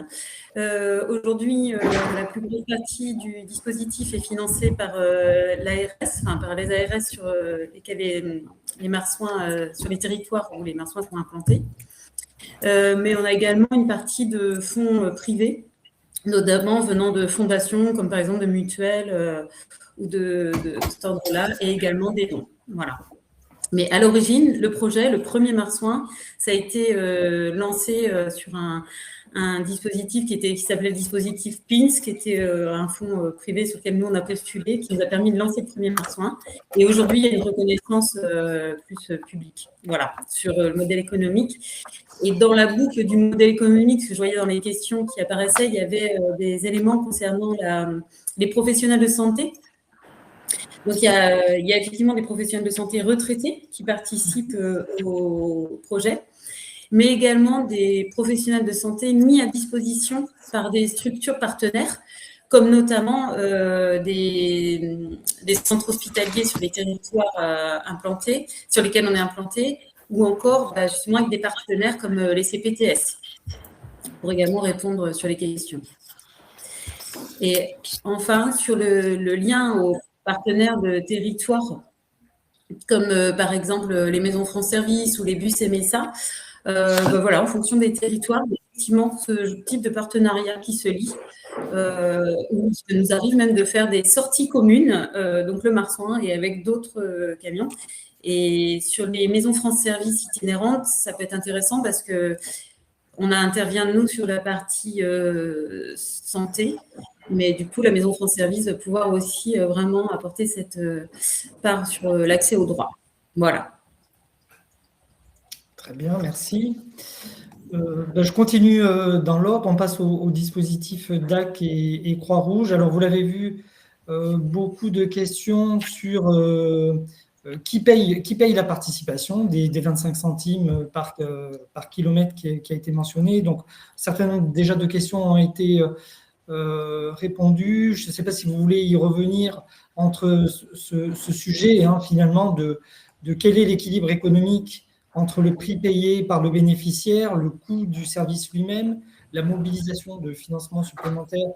aujourd'hui, la plus grosse partie du dispositif est financée par l'ARS, par les ARS sur lesquels les marsouins, sur les territoires où les marsouins sont implantés. Mais on a également une partie de fonds privés, notamment venant de fondations comme par exemple de mutuelles ou de cet ordre-là, et également des dons. Voilà. Mais à l'origine, le projet, le premier marsouin, ça a été lancé sur un dispositif qui s'appelait le dispositif PINS, qui était un fonds privé sur lequel nous on a postulé, qui nous a permis de lancer le premier marsouin. Et aujourd'hui, il y a une reconnaissance plus publique, voilà, sur le modèle économique. Et dans la boucle du modèle économique, ce que je voyais dans les questions qui apparaissaient, il y avait des éléments concernant les professionnels de santé. Donc, il y a effectivement des professionnels de santé retraités qui participent au projet, mais également des professionnels de santé mis à disposition par des structures partenaires, comme notamment des centres hospitaliers sur les territoires implantés, sur lesquels on est implanté, ou encore justement avec des partenaires comme les CPTS, pour également répondre sur les questions. Et enfin, sur le lien aux partenaires de territoire, comme par exemple les maisons France Service ou les bus MSA, voilà, en fonction des territoires, effectivement, ce type de partenariat qui se lie, où il nous arrive même de faire des sorties communes, donc le marsouin et avec d'autres camions. Et sur les maisons France Service itinérantes, ça peut être intéressant parce que on intervient, nous, sur la partie santé, mais du coup, la Maison France Service va pouvoir aussi vraiment apporter cette part sur l'accès aux droits. Voilà. Très bien, merci. Je continue dans l'ordre. On passe au dispositif DAC et Croix-Rouge. Alors, vous l'avez vu, beaucoup de questions sur qui paye la participation des 25 centimes par kilomètre qui a été mentionné. Donc, certaines déjà de questions ont été répondu. Je ne sais pas si vous voulez y revenir entre ce sujet, finalement, de quel est l'équilibre économique entre le prix payé par le bénéficiaire, le coût du service lui-même, la mobilisation de financements supplémentaires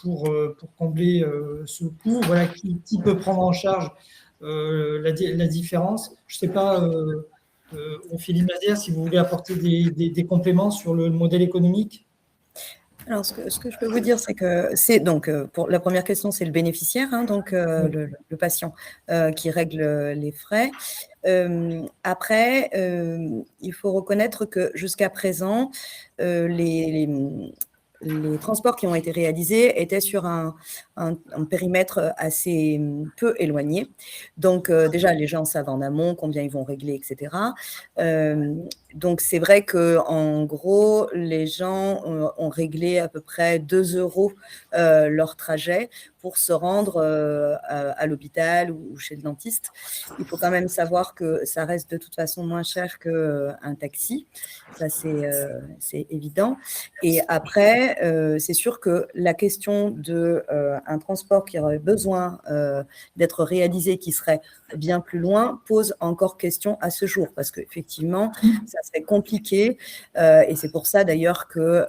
pour combler ce coût. Voilà, qui peut prendre en charge la différence. Je ne sais pas, Ophélie Mazère, si vous voulez apporter des compléments sur le modèle économique. Alors, ce que je peux vous dire, c'est que pour la première question, c'est le bénéficiaire, le patient qui règle les frais. Après, il faut reconnaître que jusqu'à présent, les transports qui ont été réalisés étaient sur un périmètre assez peu éloigné. Donc, déjà, les gens savent en amont combien ils vont régler, etc. Donc, c'est vrai qu'en gros, les gens ont réglé à peu près 2 € leur trajet pour se rendre à l'hôpital ou chez le dentiste. Il faut quand même savoir que ça reste de toute façon moins cher qu'un taxi. Ça, c'est évident. Et après, c'est sûr que la question d'un transport qui aurait besoin d'être réalisé, qui serait bien plus loin, pose encore question à ce jour, parce qu'effectivement, ça serait compliqué. Et c'est pour ça d'ailleurs que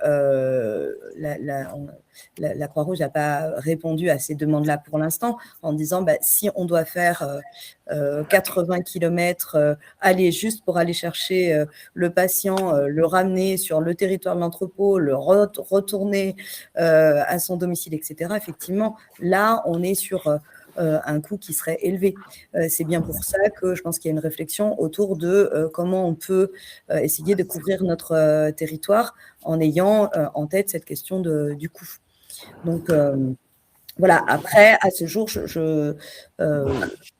la Croix-Rouge n'a pas répondu à ces demandes-là pour l'instant, en disant si on doit faire 80 km aller juste pour aller chercher le patient, le ramener sur le territoire de l'entrepôt, le retourner à son domicile, etc. Effectivement, là, on est sur un coût qui serait élevé. C'est bien pour ça que je pense qu'il y a une réflexion autour de comment on peut essayer de couvrir notre territoire en ayant en tête cette question du coût. Donc, voilà. Après, à ce jour,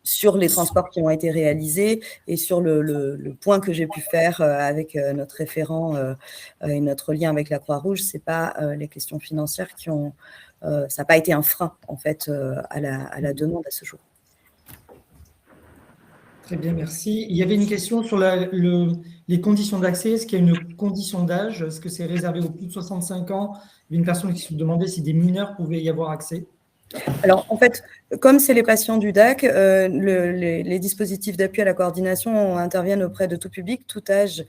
sur les transports qui ont été réalisés et sur le point que j'ai pu faire avec notre référent et notre lien avec la Croix-Rouge, c'est pas les questions financières qui ont… ça n'a pas été un frein, en fait, à la demande à ce jour. Très bien, merci. Il y avait une question sur les conditions d'accès. Est-ce qu'il y a une condition d'âge? Est-ce que c'est réservé aux plus de 65 ans? Il y a une personne qui se demandait si des mineurs pouvaient y avoir accès. Alors, en fait, comme c'est les patients du DAC, les dispositifs d'appui à la coordination interviennent auprès de tout public, tout âge,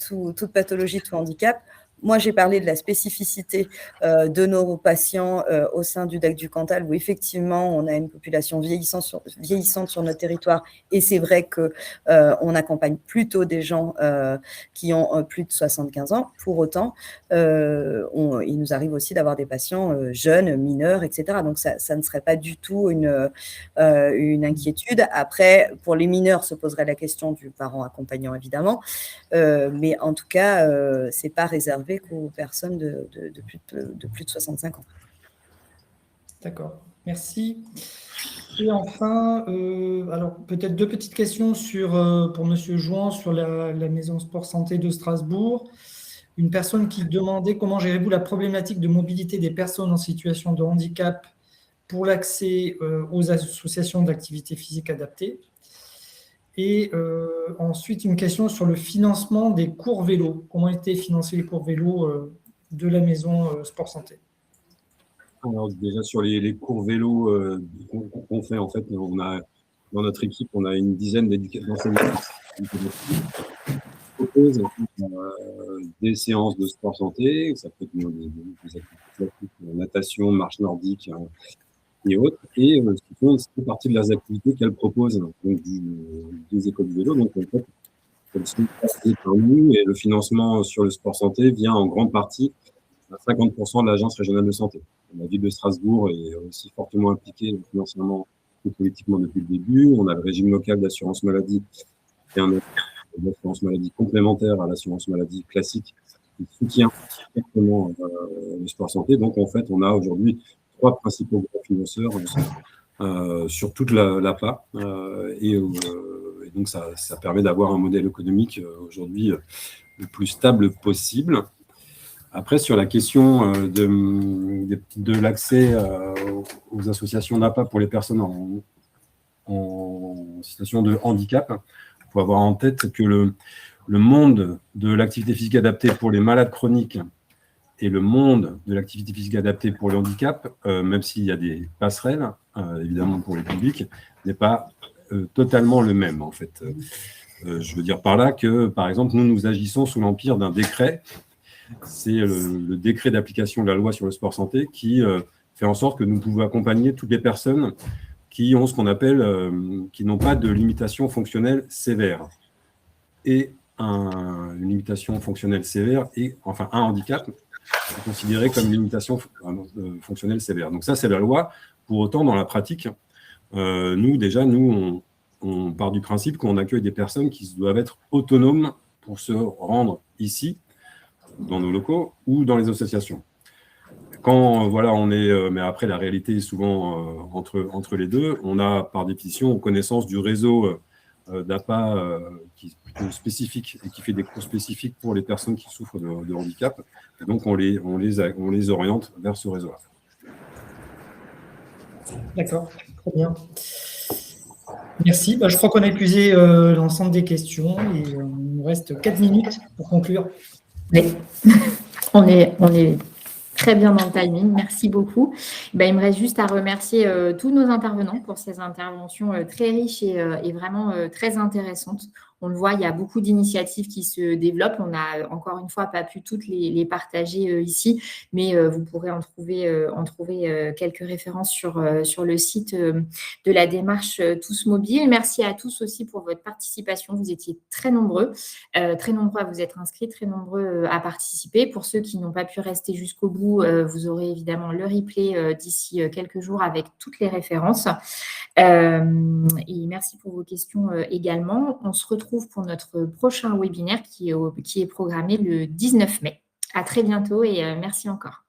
toute pathologie, tout handicap. Moi, j'ai parlé de la spécificité de nos patients au sein du DAC du Cantal, où effectivement, on a une population vieillissante sur notre territoire. Et c'est vrai qu'on accompagne plutôt des gens qui ont plus de 75 ans. Pour autant, il nous arrive aussi d'avoir des patients jeunes, mineurs, etc. Donc, ça ne serait pas du tout une inquiétude. Après, pour les mineurs, se poserait la question du parent accompagnant, évidemment. Mais en tout cas, ce n'est pas réservé qu'aux personnes de plus de 65 ans. D'accord, merci. Et enfin, alors peut-être 2 petites questions pour M. Jouan sur la maison sport santé de Strasbourg. Une personne qui demandait comment gérez-vous la problématique de mobilité des personnes en situation de handicap pour l'accès aux associations d'activité physique adaptée. Et ensuite, une question sur le financement des cours vélo. Comment étaient financés les cours vélo de la maison sport santé? Alors, déjà, sur les cours vélo qu'on fait, en fait, dans notre équipe, on a une dizaine d'enseignants qui proposent des séances de sport santé. Ça peut être des activités classiques, natation, marche nordique, et autres, et ce font partie de leurs activités qu'elles proposent, donc des écoles de vélo. Donc, en fait, elles sont passées par nous, et le financement sur le sport santé vient en grande partie à 50% de l'Agence régionale de santé. La ville de Strasbourg est aussi fortement impliquée financièrement et politiquement depuis le début. On a le régime local d'assurance maladie et un assurance maladie complémentaire à l'assurance maladie classique qui soutient fortement le sport santé. Donc, en fait, on a aujourd'hui 3 principaux gros financeurs sur toute l'APA. Et donc, ça permet d'avoir un modèle économique aujourd'hui le plus stable possible. Après, sur la question de l'accès aux associations d'APA pour les personnes en situation de handicap, il faut avoir en tête que le monde de l'activité physique adaptée pour les malades chroniques et le monde de l'activité physique adaptée pour le handicap, même s'il y a des passerelles, évidemment pour les publics, n'est pas totalement le même, en fait. Je veux dire par là que, par exemple, nous agissons sous l'empire d'un décret. C'est le décret d'application de la loi sur le sport santé qui fait en sorte que nous pouvons accompagner toutes les personnes qui ont ce qu'on appelle, qui n'ont pas de limitation fonctionnelle sévère. Et une limitation fonctionnelle sévère, et enfin un handicap, est considéré comme une limitation fonctionnelle sévère. Donc ça, c'est la loi. Pour autant, dans la pratique, nous, on part du principe qu'on accueille des personnes qui doivent être autonomes pour se rendre ici, dans nos locaux, ou dans les associations. Quand, voilà, on est... mais après, la réalité est souvent entre les deux. On a, par définition, connaissance du réseau d'APA qui est plutôt spécifique et qui fait des cours spécifiques pour les personnes qui souffrent de handicap. Et donc, on les oriente vers ce réseau-là. D'accord, très bien. Merci. Je crois qu'on a épuisé l'ensemble des questions et il nous reste 4 minutes pour conclure. Oui, on est très bien dans le timing. Merci beaucoup. Il me reste juste à remercier tous nos intervenants pour ces interventions très riches et vraiment très intéressantes. On le voit, il y a beaucoup d'initiatives qui se développent. On n'a encore une fois pas pu toutes les partager ici, mais vous pourrez en trouver quelques références sur le site de la démarche Tous Mobiles. Merci à tous aussi pour votre participation. Vous étiez très nombreux à vous être inscrits, très nombreux à participer. Pour ceux qui n'ont pas pu rester jusqu'au bout, vous aurez évidemment le replay d'ici quelques jours avec toutes les références. Et merci pour vos questions également. On se retrouve pour notre prochain webinaire qui est programmé le 19 mai. À très bientôt et merci encore.